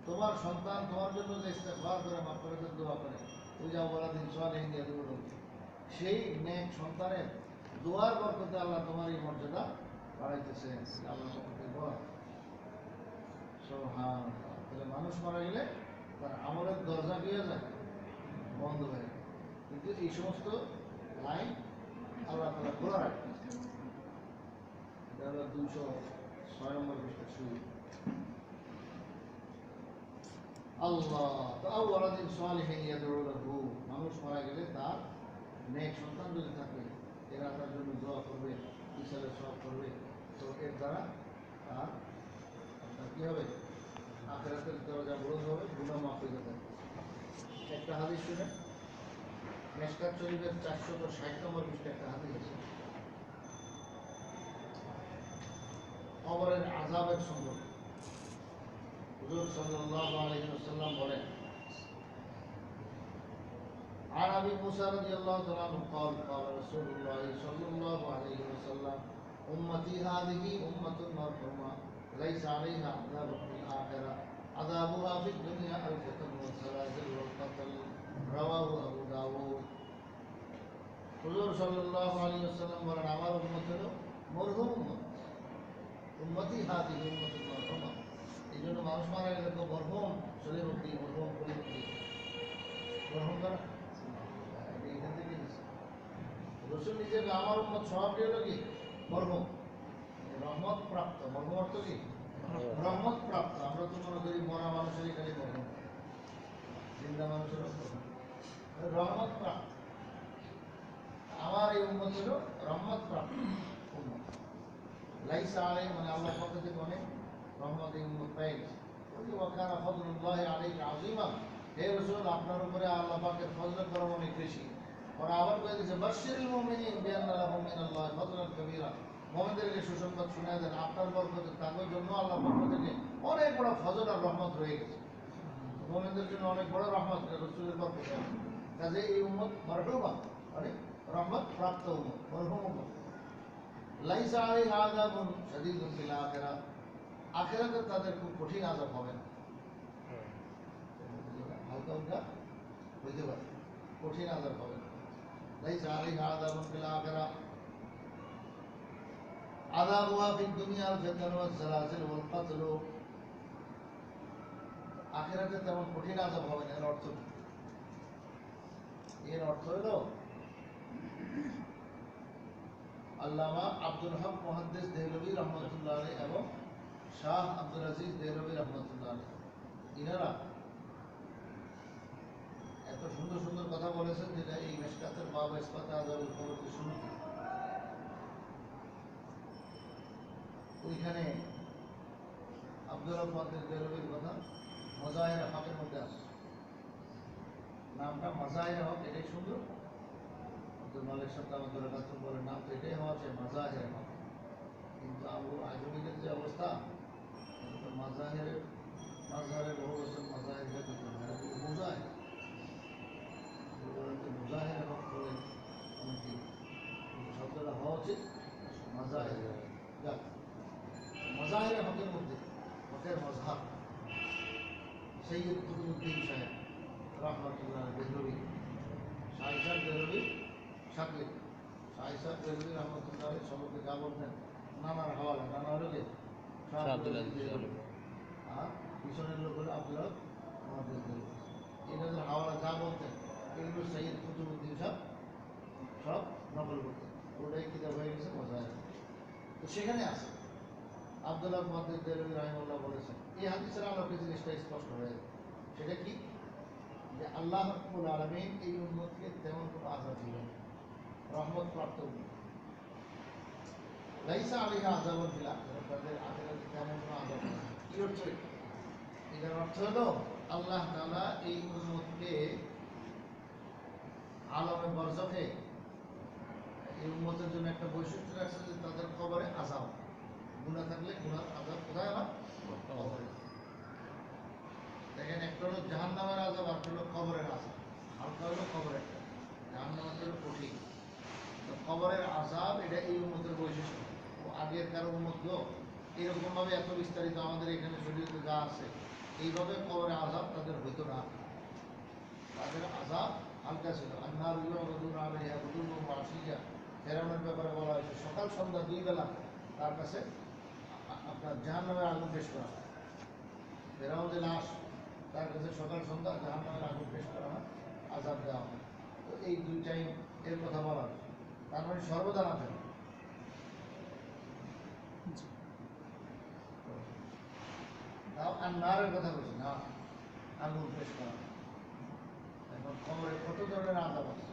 তোমার সন্তান তোমার জন্য যে ইস্তিগফার করে মাগফিরাতের দোয়া করে, ওই যে ওয়ালাদিন সালিহিন ইয়াদউলু লাহু, সেই নেক সন্তানের দোয়ার বরকতে আল্লাহ তোমার এই মর্যাদা বাড়াইতেছে, আল্লাহ তোমাকে বলা। সুবহানাল্লাহ। তাহলে মানুষ মারা গেলে তার আমলের দরজা কি হয়ে যায়? বন্ধ হয়ে যায়, কিন্তু এই সমস্ত লাইন আল্লাহ তাআলা খোলা রাখে। এটা হলো 206 নম্বর পৃষ্ঠা শুরু। আল্লাহ তাওয়ালাদিন সালিহিন ইয়াদউ লাহু, মানুষ মারা গেলে তার নেক সন্তান যদি থাকে, এরা তার জন্য দোয়া করবে, ইসালে সওয়াব করবে, তো এর দ্বারা তার আপনার কি হবে? আখিরাতের দরজা বন্ধ হবে, গুনাহ মাফ হয়ে যাবে। একটা হাদিস শুনে, মিশকাত শরীফের 460 নম্বর পৃষ্ঠা একটা হাদিস আছে কবরের আযাবের সম্পর্কে। হুজুর সাল্লাল্লাহু আলাইহি ওয়াসাল্লাম বলেন, عن ابي موسى رضي الله تعالى عنه قال قال رسول الله صلى الله عليه وسلم امتي هذه امه مرحومه ليس عليها عذاب في الاخره عذابها في الدنيا الفتن والزلازل والقتل رواه ابو داود। হুজুর সাল্লাল্লাহু আলাইহি ওয়াসাল্লাম বলেন, আমার উম্মত হলো মরহুম উম্মত, উম্মতি হাদিহি উম্মাতুন মারহুমা, এই জন্য মানুষ মারা গেলে তো মরহুম শরীরমুক্তি, মরহুম পরিমুক্তি, মরহুম দ্বারা এখান থেকে রসুল নিজে আমার উম্মত স্বভাবটি হলো কি? মরহুম, রহমত প্রাপ্ত। মরহুম অর্থ কি? রহমত প্রাপ্ত। আমরা তো মনে করি মরা মানুষেরই খালি মরহুম, জিন্দা মানুষেরও রহমত প্রাপ্ত। আমার এই উম্মত হলো রহমত প্রাপ্ত উম্মত। লাইসা আলাই মানে আল্লাহর পক্ষ থেকে অনেক রহমত এই উম্মত পেয়ে গেছে। ওই যে ওয়াকানা ফাদলুল্লাহি আলাইকা আযীমা, হে রাসূল আপনার উপরে আল্লাহ পাকের ফজল করম অনেক বেশি। ওরা আবার বলে দিয়েছে বাশশিরিল মুমিনিন বিআন্না লাহুম মিনাল্লাহি ফাদলান কাবীরা, মুমিনদেরকে সুসংবাদ শোনায় দেন আপনার বরকতে তাদের জন্য আল্লাহর পক্ষ থেকে অনেক বড় ফজল আর রহমত রয়ে গেছে। মুমিনদের জন্য অনেক বড় রহমত রাসূলের বরকতে। কাজে এই উম্মত মারহুমা, মানে রহমত প্রাপ্ত উম্মত, মরহুম উম্মত। লাইসা আলাইহা আযাবুন শাদীদুন ফিল আখিরাহ, আখিরাতে তাদের খুব কঠিন আযাব হবে না, হালকা হালকা হইতে পারে, কঠিন আযাব হবে না। লাইসা আলাইহা আযাবুন ফিল আখিরাহ আযাবুহা ফিদ দুনিয়াল ফিতনাতু ওয়াজ জালাজিল ওয়াল কতল, আখিরাতে তেমন কঠিন আযাব হবে না। এর অর্থ হলো আল্লামা আব্দুল হক মুহাদ্দিস দেহলভী রহমতুল্লাহ আলাইহি এবং শাহ আব্দুল আজিজ দেহলভী রহমতুল্লাহ আলাইহি, ইনারা এত সুন্দর সুন্দর কথা বলেছেন যেটা এই মেশকাতের বাবা ইসবাতে আযাবুল কবরকে শুনতে ওইখানে আব্দুল হক মুহাদ্দিস দেহলভীর কথা মাযাহির হকের মধ্যে আছে। নামটা মাযাহির হক, এটাই সুন্দর। আব্দুল মালিক সাহেব আমাদের কাছে বলেন নাম তো এটাই হওয়া চাই, মাযাহির হক। কিন্তু আবু আজমিদের যে অবস্থা, মাযাহিরের বহু বছর মাযাহিরকে দিতে হয়, মুজাহির মুজাহির হক বলে অনেকে, শব্দটা হওয়া উচিত মাযাহির। যাক, মাযাহির হকের মধ্যে হকের মজহাব সৈয়দ কুতুবউদ্দিন সাহেব রহমতুল্লাহ দেহলভী, শাহ দেহলভী সাকলে, শাহ দেহলভী রহমতুল্লাহ সবকে যা বলতেন নানার হাওয়ালা, নানা হলো যে শাহ আব্দুল আজিজ দেহলভী, আর পিছনের লোক হলো আব্দুল হক মুহাদ্দিস দেহলভী। এনাদের হাওয়ালা যা বলতেন এগুলো সৈয়দ কুতুবউদ্দিন সাহেব সব নকল করতেন। ওটাই কিতাব হয়ে গেছে মাযাহির। তো সেখানে আছে আব্দুল হক মুহাদ্দিস দেহলভী রাহিমাহুল্লাহ বলেছেন এই হাদিসের আলোকে জিনিসটা স্পষ্ট হয়ে যায়। সেটা কি? যে আল্লাহ রাব্বুল আলামিন এই উম্মতকে তেমন কোনো আযাব দিবেন না, রহমত প্রাপ্ত উম্মত। লাইসা আলাইহা আযাবুন ফিল আখিরাহ, তাদের আখিরাতে তেমন কোনো আযাব হবে না। কি অর্থ? এটার অর্থ হলো আল্লাহ তাআলা এই উম্মতকে আলমে বরজখে এই উম্মতের জন্য একটা বৈশিষ্ট্য রাখছে যে তাদের কবরে আযাব, গুনাহ থাকলে গুনার আযাব কোথায় হয়? কবরে। দেখেন, একটা হলো জাহান্নামের আযাব, আর একটা হলো কবরের আযাব। হালকা হলো কবরের, জাহান্নামের হলো কঠিন। তো কবরের আযাব এটা এই উম্মতের বৈশিষ্ট্য। ও আগের কারো উম্মত এরকমভাবে এত বিস্তারিত আমাদের এখানে শরীয়তে যা আছে এইভাবে কবরের আযাব তাদের হইতো না। তাদের আযাব হালকা ছিল। আন্নার ইউরাদুনা আলাইহা গুদুওয়ান ওয়া আশিয়্যা, ফেরাউনের ব্যাপারে বলা হয়েছে সকাল সন্ধ্যা দুই বেলা তার কাছে আপনার জাহান্নামের আগুন পেশ করা হয়। ফেরাউন যে লাশ, তার কাছে সকাল সন্ধ্যা জাহান্নামের আগুন পেশ করা হয়, আযাব দেওয়া হয়। তো এই দুই টাইম এর কথা বলা হয়, তার মানে সর্বদা না থাকে। তাও আন্নারের কথা বলছি না, আগুন পেশ করা হয়। এখন কবরে কত ধরনের আযাব আছে।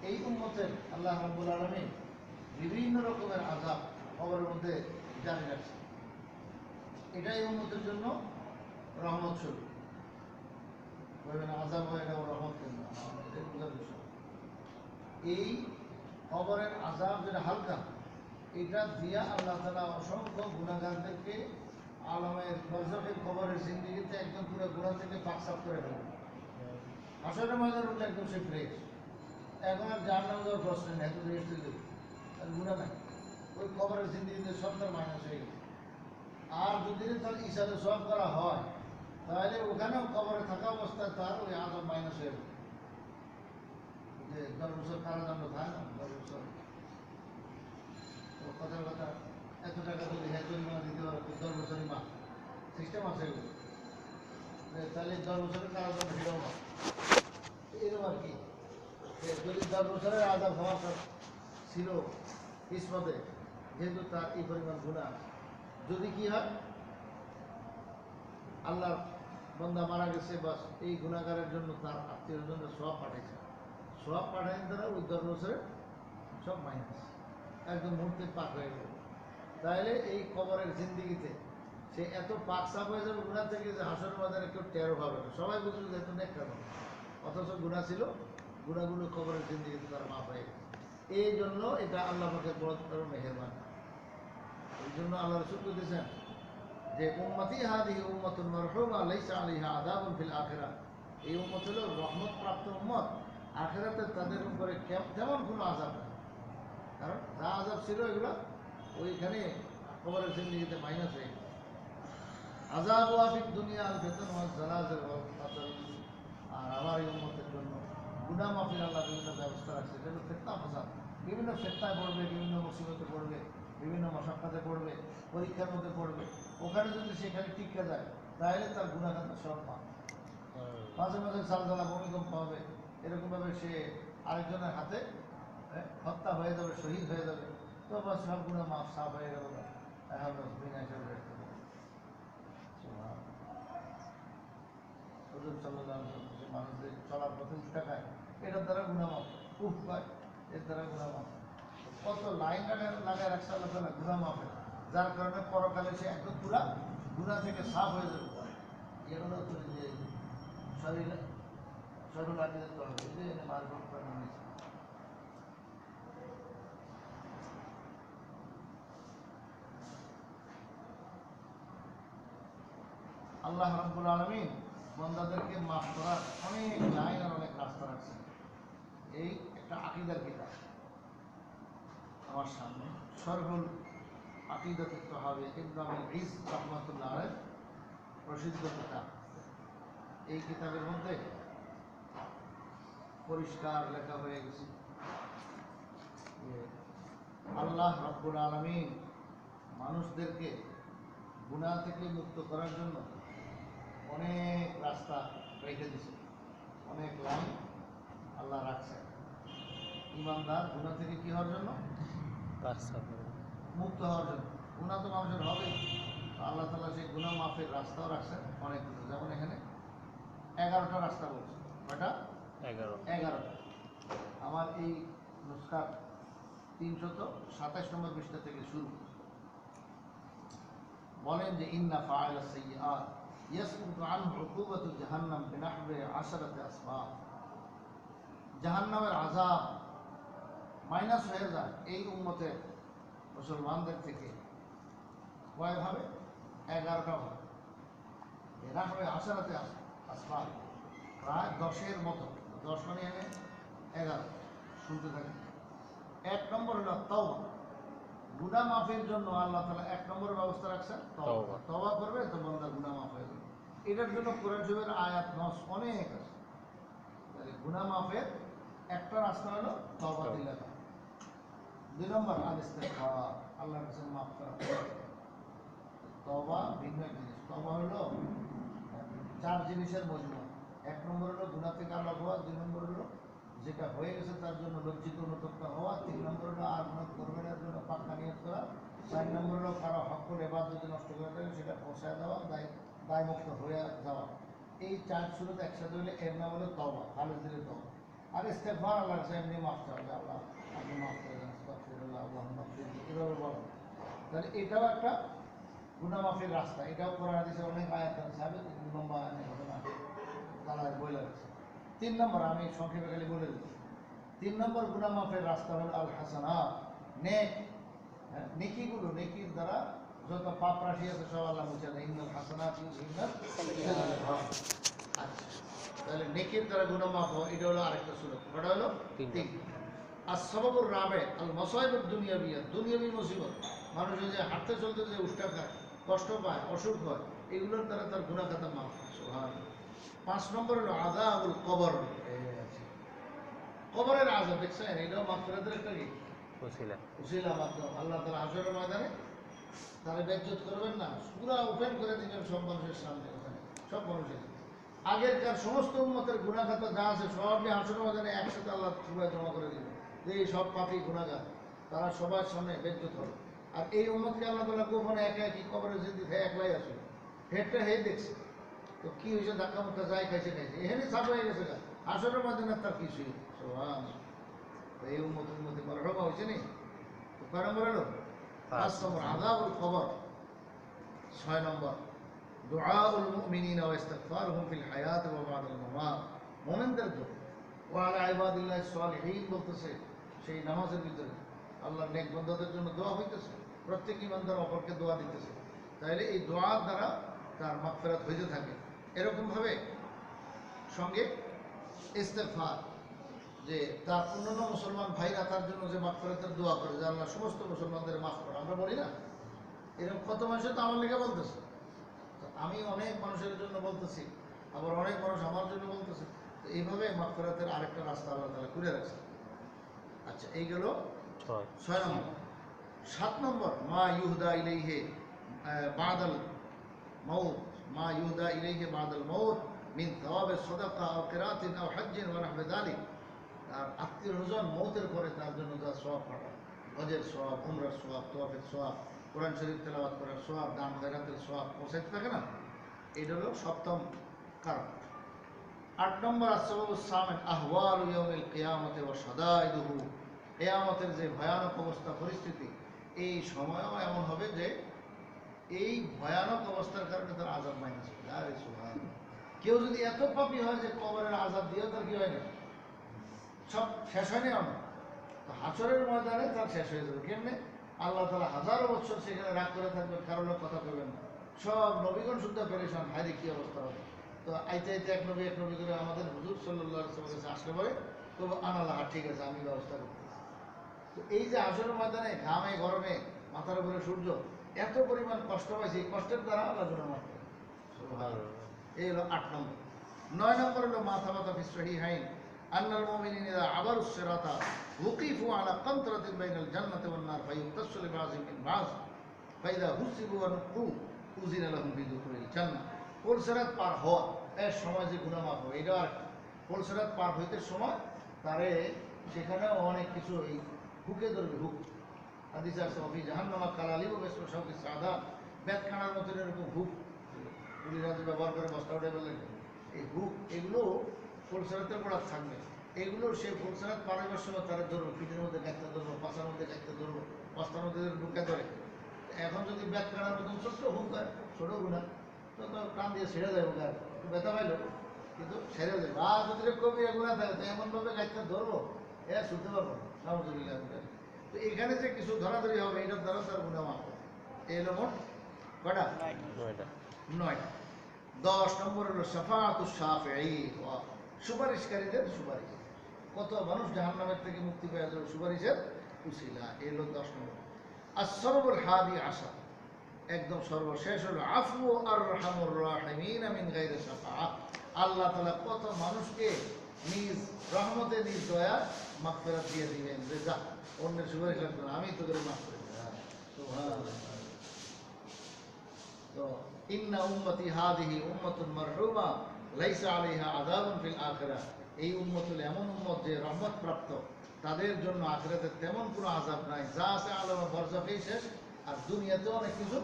এই উম্মতের আল্লাহ রাব্বুল আলামিন বিভিন্ন রকমের আযাব কবরের মধ্যে জারি রাখছে। এটাই উম্মতের জন্য রহমত স্বরূপ। বলবেন আযাব হয় এটা রহমত কেন? এটা বোঝার বিষয়। এই কবরের আযাব যেটা হালকা, এটা দিয়া আল্লাহ তাআলা অসংখ্য গুনাহগারদেরকে আলমের বরজখের কবরের জিন্দেগিতে একদম পুরো গুনাহ থেকে পাকসাফ করে ফেলবে। হাসরের ময়দানে উঠলে একদম সে ফ্রেশ। এখন আর জাহান্নামে যাওয়ার প্রশ্ন নেই, এত রেস্ট দিল তার গুনাহ নাই। ওই কবরের জিন্দেগিতে সব তার মাইনাস হয়ে গেছে। আর যদি তার ইসারে সওয়াব করা হয় তাহলে ওখানেও কবরে থাকা অবস্থায় তার ওই আযাব মাইনাস হয়ে যাবে। যে 10 বছর কারাদণ্ড থাকে না, 10 বছর, তো কথার কথা এত টাকা যদি জরিমানা দিতে পারে 10 বছরই মাফ, সিস্টেম আছে এগুলো। তাহলে 10 বছরের কারাদণ্ড সেটাও মাফ। এরকম আর কি, যদি 10 বছরের আযাব হওয়ার ছিল কিসমতে, যেহেতু তার এই পরিমাণ গুনাহ, যদি কি হয় আল্লাহ বান্দা মারা গেছে, বাস এই গুনাহগারের জন্য তার আত্মীয় স্বজনরা সওয়াব পাঠাইছে, সওয়াব পাঠাইন তারা ওই 10 বছরের সব মাইনাস, একদম মুহূর্তে পাক হয়ে গেল। তাহলে এই কবরের জিন্দিগিতে সে এত পাক সাফ হয়ে যাবে গুনাহ থেকে যে হাসরের বাজারে কেউ টেরও পাবে না, সবাই বুঝবে যে এত নেককার, অথচ গুনাহ ছিল গুণাগুলো কবরের জিন্দিগিতে তারা মাফ হয়ে গেছে। এই জন্য এটা আল্লাহ পাকের বড় মেহেরবান। এই জন্য আল্লাহ রাসূল বলেছেন যে উম্মতি হাদিহি উম্মাতুন মারহুমা লাইসা আলাইহা আযাবুন ফিল আখিরাহ। এই উম্মত হলো রহমত প্রাপ্ত উম্মত, আখিরাতে তাদের উপরে তেমন কোনো আযাব নেই। কারণ যা আযাব ছিল এগুলো ওইখানে কবরের জিন্দিগিতে মাইনাস হয়ে গেছে। আযাব ওয়াফিদ দুনিয়া আল ফিতন ওয়াল জালাজাল ওয়াল কাতল। আর আমার এই উম্মতের জন্য গুনাহ মাফির আল্লাহ বিভিন্ন ব্যবস্থা রাখছে। এটা হলো ফিতনা ফাসাদ। বিভিন্ন ফিতনায় পড়বে, বিভিন্ন মুসিবতে পড়বে, বিভিন্ন মশাক্কাতে পড়বে, পরীক্ষার মধ্যে পড়বে। ওখানে যদি সেখানে টিকে যায় তাহলে তার গুনাহ খাতা সব পাবে। মাঝে মাঝে জালজালা ভূমিকম্প হবে, এরকমভাবে সে আরেকজনের হাতে হত্যা হয়ে যাবে, শহীদ হয়ে যাবে, তো বাস সব গুনাহ মাফ সাফ হয়ে গেল। এখন বিনা হিসাবে রেখে দেবে। হুজুর সাল্লাল্লাহু আলাইহি ওয়াসাল্লাম যে মানুষদের চলার পথে উঠা খায়, এটার দ্বারা গুনাহ মাফ, উফ পায়, এর দ্বারা গুনাহ মাফ। কত লাইন লাগায় রাখছে আল্লাহ তাআলা গুনাহ মাফের, যার কারণে পরকালে সে একদম পুরা গুনাহ থেকে সাফ হয়ে যাবে। এগুলো তো যে শরীরে শরীর লাগিয়ে দিতে হবে, এই যে মারফত করা নিয়েছে। আল্লাহ রাব্বুল আলামিন বান্দাদেরকে মাফ করার অনেক লাইন আর অনেক রাস্তা রাখছে। এই একটা আকীদার কিতাব আমার সামনে, শরহুল আকিদাতুত তাহাবী ইবনে আবিল ইজ রাহমাতুল্লাহ আলাইহ প্রসিদ্ধ কিতাব। এই কিতাবের মধ্যে পরিষ্কার লেখা হয়ে গেছে যে আল্লাহ রাব্বুল আলামিন মানুষদেরকে গুনাহ থেকে মুক্ত করার জন্য অনেক রাস্তা রেখে দিয়েছে, অনেক লাইন আল্লাহ রাখছে। ইমানদার গুনাহ থেকে কি হওয়ার জন্য? মুক্ত হওয়ার জন্য। গুনাহ তো মানুষের হবেই, আল্লাহ তাআলা সেই গুনাহ মাফের রাস্তাও রাখছেন অনেকগুলো। যেমন এখানে 11টা রাস্তা বলছে। কয়টা? 11টা। আমার এই নুসখার 327 নম্বর পৃষ্ঠা থেকে শুরু। বলেন যে ইন্না ফাআলা সাইয়্যাত ইয়াসকুতু আনহু উকুবাতু জাহান্নাম বিনাহবি 10 আসবাব। জাহান্নামের আযাব মাইনাস হয়ে যায় এই উম্মতের মুসলমানদের থেকে কয়ভাবে? 11টা ভাবে। বিনাহবি 10 আসবাব, প্রায় 10-এর মতো। 10 মানে এনে 11। শুনতে থাকেন। 1 নম্বর হলো তাওবা। গুনাহ মাফের জন্য আল্লাহ তাআলা 1 নম্বর ব্যবস্থা রাখছেন তাওবা। তাওবা করবে তো বান্দা গুনাহ মাফ হয়ে যাবে। এটার জন্য কোরআন শরীফের আয়াত নস অনেক আছে। তাহলে গুনাহ মাফের একটা রাস্তা হলো তাওবা দিলে। 2 নম্বর আল ইস্তিগফার, আল্লাহর কাছে মাফ করা। তাওবা ভিন্ন জিনিস। তাওবা হলো 4 জিনিসের মজমুয়া। 1 নম্বর হলো গুনাহ থেকে আলাদা হওয়া, 2 নম্বর হলো যেটা হয়ে গেছে তার জন্য লজ্জিত অনুতপ্ত হওয়া, 3 নম্বর হলো আর গুনাহ করবে না জন্য পাক্কা নিয়ত করা, 4 নম্বর হলো কারো হক ইবাদত যদি নষ্ট করে থাকে সেটা পৌঁছায় দেওয়া, দায়মুক্ত হয়ে যাওয়া। এই 4 শুরুতে একসাথে হলে এর নাম হলো তাওবা, খালেস দিলে তাওবা। আর ইস্তিগফার আল্লাহর কাছে এমনি মাফ চাওয়া, আল্লাহ আপনি মাফ করে দেন, আস্তাগফিরুল্লাহ, আল্লাহুম্মা গফিরলি, এভাবে বলা। তাহলে এটাও একটা গুনাহ মাফের রাস্তা। এটাও কোরআন হাদিসে অনেক আয়াত আছে, আমি লম্বা ঘটনা তালায় বলে রাখছি। 3 নম্বর আমি সংক্ষেপে খালি বলে দিচ্ছি। 3 নম্বর গুনাহ মাফের রাস্তা হলো আল হাসানাত, নেক। নেকিগুলো, নেকির দ্বারা যত পাপ রাশি আছে সব আল্লাহ মুছে দেয়। ইন্নাল হাসানাত ইউযহিবুন সাইয়্যাত। আচ্ছা, তাহলে নেকির দ্বারা গুনাহ মাফ হয়, এটা হলো আরেকটা সুরত। কটা হলো? 3। আর সবাবুর রাবে আল মাসাইবুদ দুনিয়াবিয়া, দুনিয়াবী মুসিবত। মানুষ যে হাঁটতে চলতে যে উষ্টা খায়, কষ্ট পায়, অসুখ হয়, এগুলোর দ্বারা তার গুনাহ খাতা মাফ হয়। সুবহানাল্লাহ। 5 নম্বর হলো আযাবুল কবর। কবরের আযাব দেখছেন, এটাও মাগফিরাতের একটা কি উসিলা মাধ্যম। আল্লাহ তাআলা হাশরের ময়দানে তারা বেজ্জত করবেন না, পুরা ওপেন করে দিবেন সব মানুষের সামনে। ওখানে সব মানুষের আগেরকার সমস্ত উম্মতের গুনাহ খাতা যা আছে সব নিয়ে হাশরের ময়দানে একসাথে আল্লাহ সবাই জমা করে দিবেন। যে এই সব পাপী গুনাহগার তারা সবার সামনে বেজ্জত হবে। আর এই উম্মতকে আল্লাহ তাআলা গোপনে একা একই কবরের জিন্দিগি একলাই আসবে। হেডটা হে দেখছে তো কি হয়েছে, ধাক্কা মুক্কা যায় খাইছে এখানে সাফ হয়ে গেছে। হাশরের ময়দানে তার কিছুই সুবহানাল্লাহ। এই উম্মতের মধ্যে মারহাবা হয়েছে নি। তো কয় নম্বর হলো? 5 নম্বর আযাবুল কবর। 6 নম্বর দুআউল মুমিনিনা ওয়া ইস্তিগফারুহুম ফিল হায়াত ওয়া বা'দাল মামাত। মুমিনদের দোয়া, ওয়ালা ইবাদিল্লাহ সালিহিন বলতেছে সেই নামাজের ভিতরে আল্লাহর নেক বান্দাদের জন্য দোয়া হইতেছে, প্রত্যেক ইমানদার অপরকে দোয়া দিতেছে, তাইলে এই দোয়ার দ্বারা তার মাগফিরাত হইতে থাকে। এরকমভাবে সঙ্গে ইস্তেগফার, যে তার অন্যান্য মুসলমান ভাইরা তার জন্য যে মাগফিরাতের দোয়া করে যে আল্লাহ সমস্ত মুসলমানদের মাফ করে, আমরা বলি না? এরকম কত মানুষের তো আমার লেগে বলতেছে, আমি অনেক মানুষের জন্য বলতেছি, আবার অনেক মানুষ আমার জন্য বলতেছে। তো এইভাবে মাগফিরাতের আরেকটা রাস্তা আল্লাহ তাআলা খুলে রাখছে। আচ্ছা, এই গেল 6 নম্বর। 7 নম্বর, মা ইউহদা ইলাইহি বাদাল মাউত, মা ইউহদা ইলাইহি বাদাল মাউত মিন সাওয়াবে সাদাকা আও কিরাতিন আও হজ্জিন ওয়া নাহওয়া যালিক। আর আত্মীয় স্বজন মৌতের পরে তার জন্য যা সওয়াব পাঠায়, হজের সওয়াব, উমরার সওয়াব, তওয়াফের সওয়াব, কোরআন শরীফ তেলাওয়াত করার সওয়াব, দান খয়রাতের সওয়াব পৌঁছাইতে থাকে না? এটা হলো 7ম কারণ। 8 নম্বর, আসবাবুস সামিন আহওয়ালু ইয়াউমিল কিয়ামতি ওয়া শাদাইদুহু। কিয়ামতের যে ভয়ানক অবস্থা পরিস্থিতি, এই সময়ও এমন হবে যে এই ভয়ানক অবস্থার কারণে তার আযাব মাইনাস হবে। আরে সুবহানাল্লাহ, কেউ যদি এত পাপী হয় যে কবরের আযাব দিয়েও তার কি হয় না, সব শেষ হয়নি আমার, তো হাসরের ময়দানে তার শেষ হয়ে যাবে। কেমনে? আল্লাহ তাআলা হাজারো বছর সেখানে রাগ করে থাকবেন, কারোর কথা কইবেন না, সব নবীগণ শুদ্ধ পেরেশান, হায়রে কি অবস্থা হবে। তো আইতে আইতে এক নবী করে আমাদের হুজুর সাল্লাল্লাহু আলাইহি ওয়াসাল্লামের কাছে আসলে পরে তো আনাল্লাহ, ঠিক আছে আমি ব্যবস্থা করতেছি। তো এই যে হাসরের ময়দানে ঘামে গরমে মাথার উপরে সূর্য, এত পরিমাণ কষ্ট পাইছে, এই কষ্টের দ্বারা আল্লাহ গুনাহ মাফ করে। সুবহানাল্লাহ। এই হলো 8 নম্বর। 9 নম্বর হলো মা সাবাতা ফিস সহিহাইন আন্নাল মুমিনিনা ইযা আবারুস সিরাতা ওয়াকিফু আলা কানতরাতিন বাইনাল জান্নাতি ওয়ান নার ফায়ুতাসসু লিবাযিম মিন বায ফাইদা হুসিবু ওয়া নুকু উযিনা লাহুম বিদুখুলিল জান্নাহ। পুল সিরাত পার হওয়া এর সময় যে গুনাহ মাফ হবে, এটা আর পুল সিরাত পার হইতে সময় তারে সেখানে অনেক কিছু এই হুকে ধরবে, হুক। হাদিসে আছে ফি জাহান্নামা কালালিব বিসমি শাওকি সাদা, বেতখানার মতো এরকম হুক পুলিশরা যে ব্যবহার করে বস্তা উঠে ফেললেন, এই হুক এগুলো ফুলসেরাতের গোড়া থাকবে। এগুলো সে ফুলসেরাত পার হইবার সময় তারা ধরবো, পিঠের মধ্যে কাটতে ধরবো, পাশার মধ্যে কাটতে ধরবো, বস্তার মধ্যে ঢুকে ধরে। এখন যদি বেতখানার মতন ছোট্ট হুক হয়, ছোটো গুণা, তো টান দিয়ে ছেড়ে দেয় ওকে, আর একটু ব্যথা পাইল কিন্তু ছেড়ে দেবে। আর যদি কবি গুণা থাকে তো এমনভাবে কাটতে ধরবো এ শুনতে পারবো না, নাউযুবিল্লাহ। তো এখানে যে কিছু ধরাধরি হবে, এটার দ্বারা তার গুণা মাফ হবে। এই হলো মোট কটা? 9টা। 10 নম্বর হলো শাফাআতুশ শাফিঈন, সুপারিশকারীদের সুপারিশ। কত মানুষ জাহান্নামের থেকে মুক্তি পেয়ে যাবে সুপারিশের উসিলা। এই হলো 10 নম্বর। আসসাবুল হাদি আশা, একদম সর্বশেষ হলো আফু আর রাহমুর রাহিমিন মিন গায়রি শাফাআহ। আল্লাহ তাআলা কত মানুষকে নিজ রহমতে নিজ দয়া মাগফিরাত দিয়ে দিবেন, যে যা অন্যের সুপারিশ লাগবে না, আমি তোদের মাফ করে দেব। সুবহানাল্লাহ। তো ইন্না উম্মতি হাদিহি উম্মাতুন মারহুমা লাইসা আলাইহা আযাবুন ফিল আখিরাহ। এই উম্মত হলো এমন উম্মত যে রহমত প্রাপ্ত, তাদের জন্য আখিরাতে তেমন কোনো আযাব নাই। যা আছে আলামা বরজাখেই শেষ, আর দুনিয়াতেও অনেক কিছু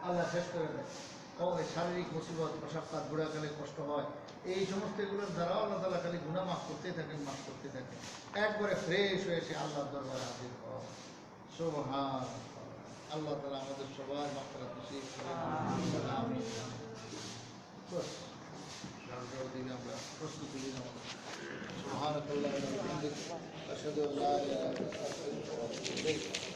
আল্লাহ শেষ করে দেয়। ও শারীরিক মুসিবত, মশাক্কাত, বুড়াকালে কষ্ট হয়, এই সমস্ত এগুলোর দ্বারাও আল্লাহ তাআলা খালি গুনাহ মাফ করতেই থাকেন, মাফ করতে থাকেন। একবারে ফ্রেশ হয়ে এসে আল্লাহর দরবারে হাজির হওয়া। সুবহান আল্লাহ তাআলা আমাদের সবার মাগফিরাত নসিব করেন। আমিন। বস দরজার দিকে আমরা প্রস্তুতি নিলাম। সুবহানাল্লাহি ওয়া বিহামদিহি আশহাদু আল্লা ইলাহা ইল্লাল্লাহ।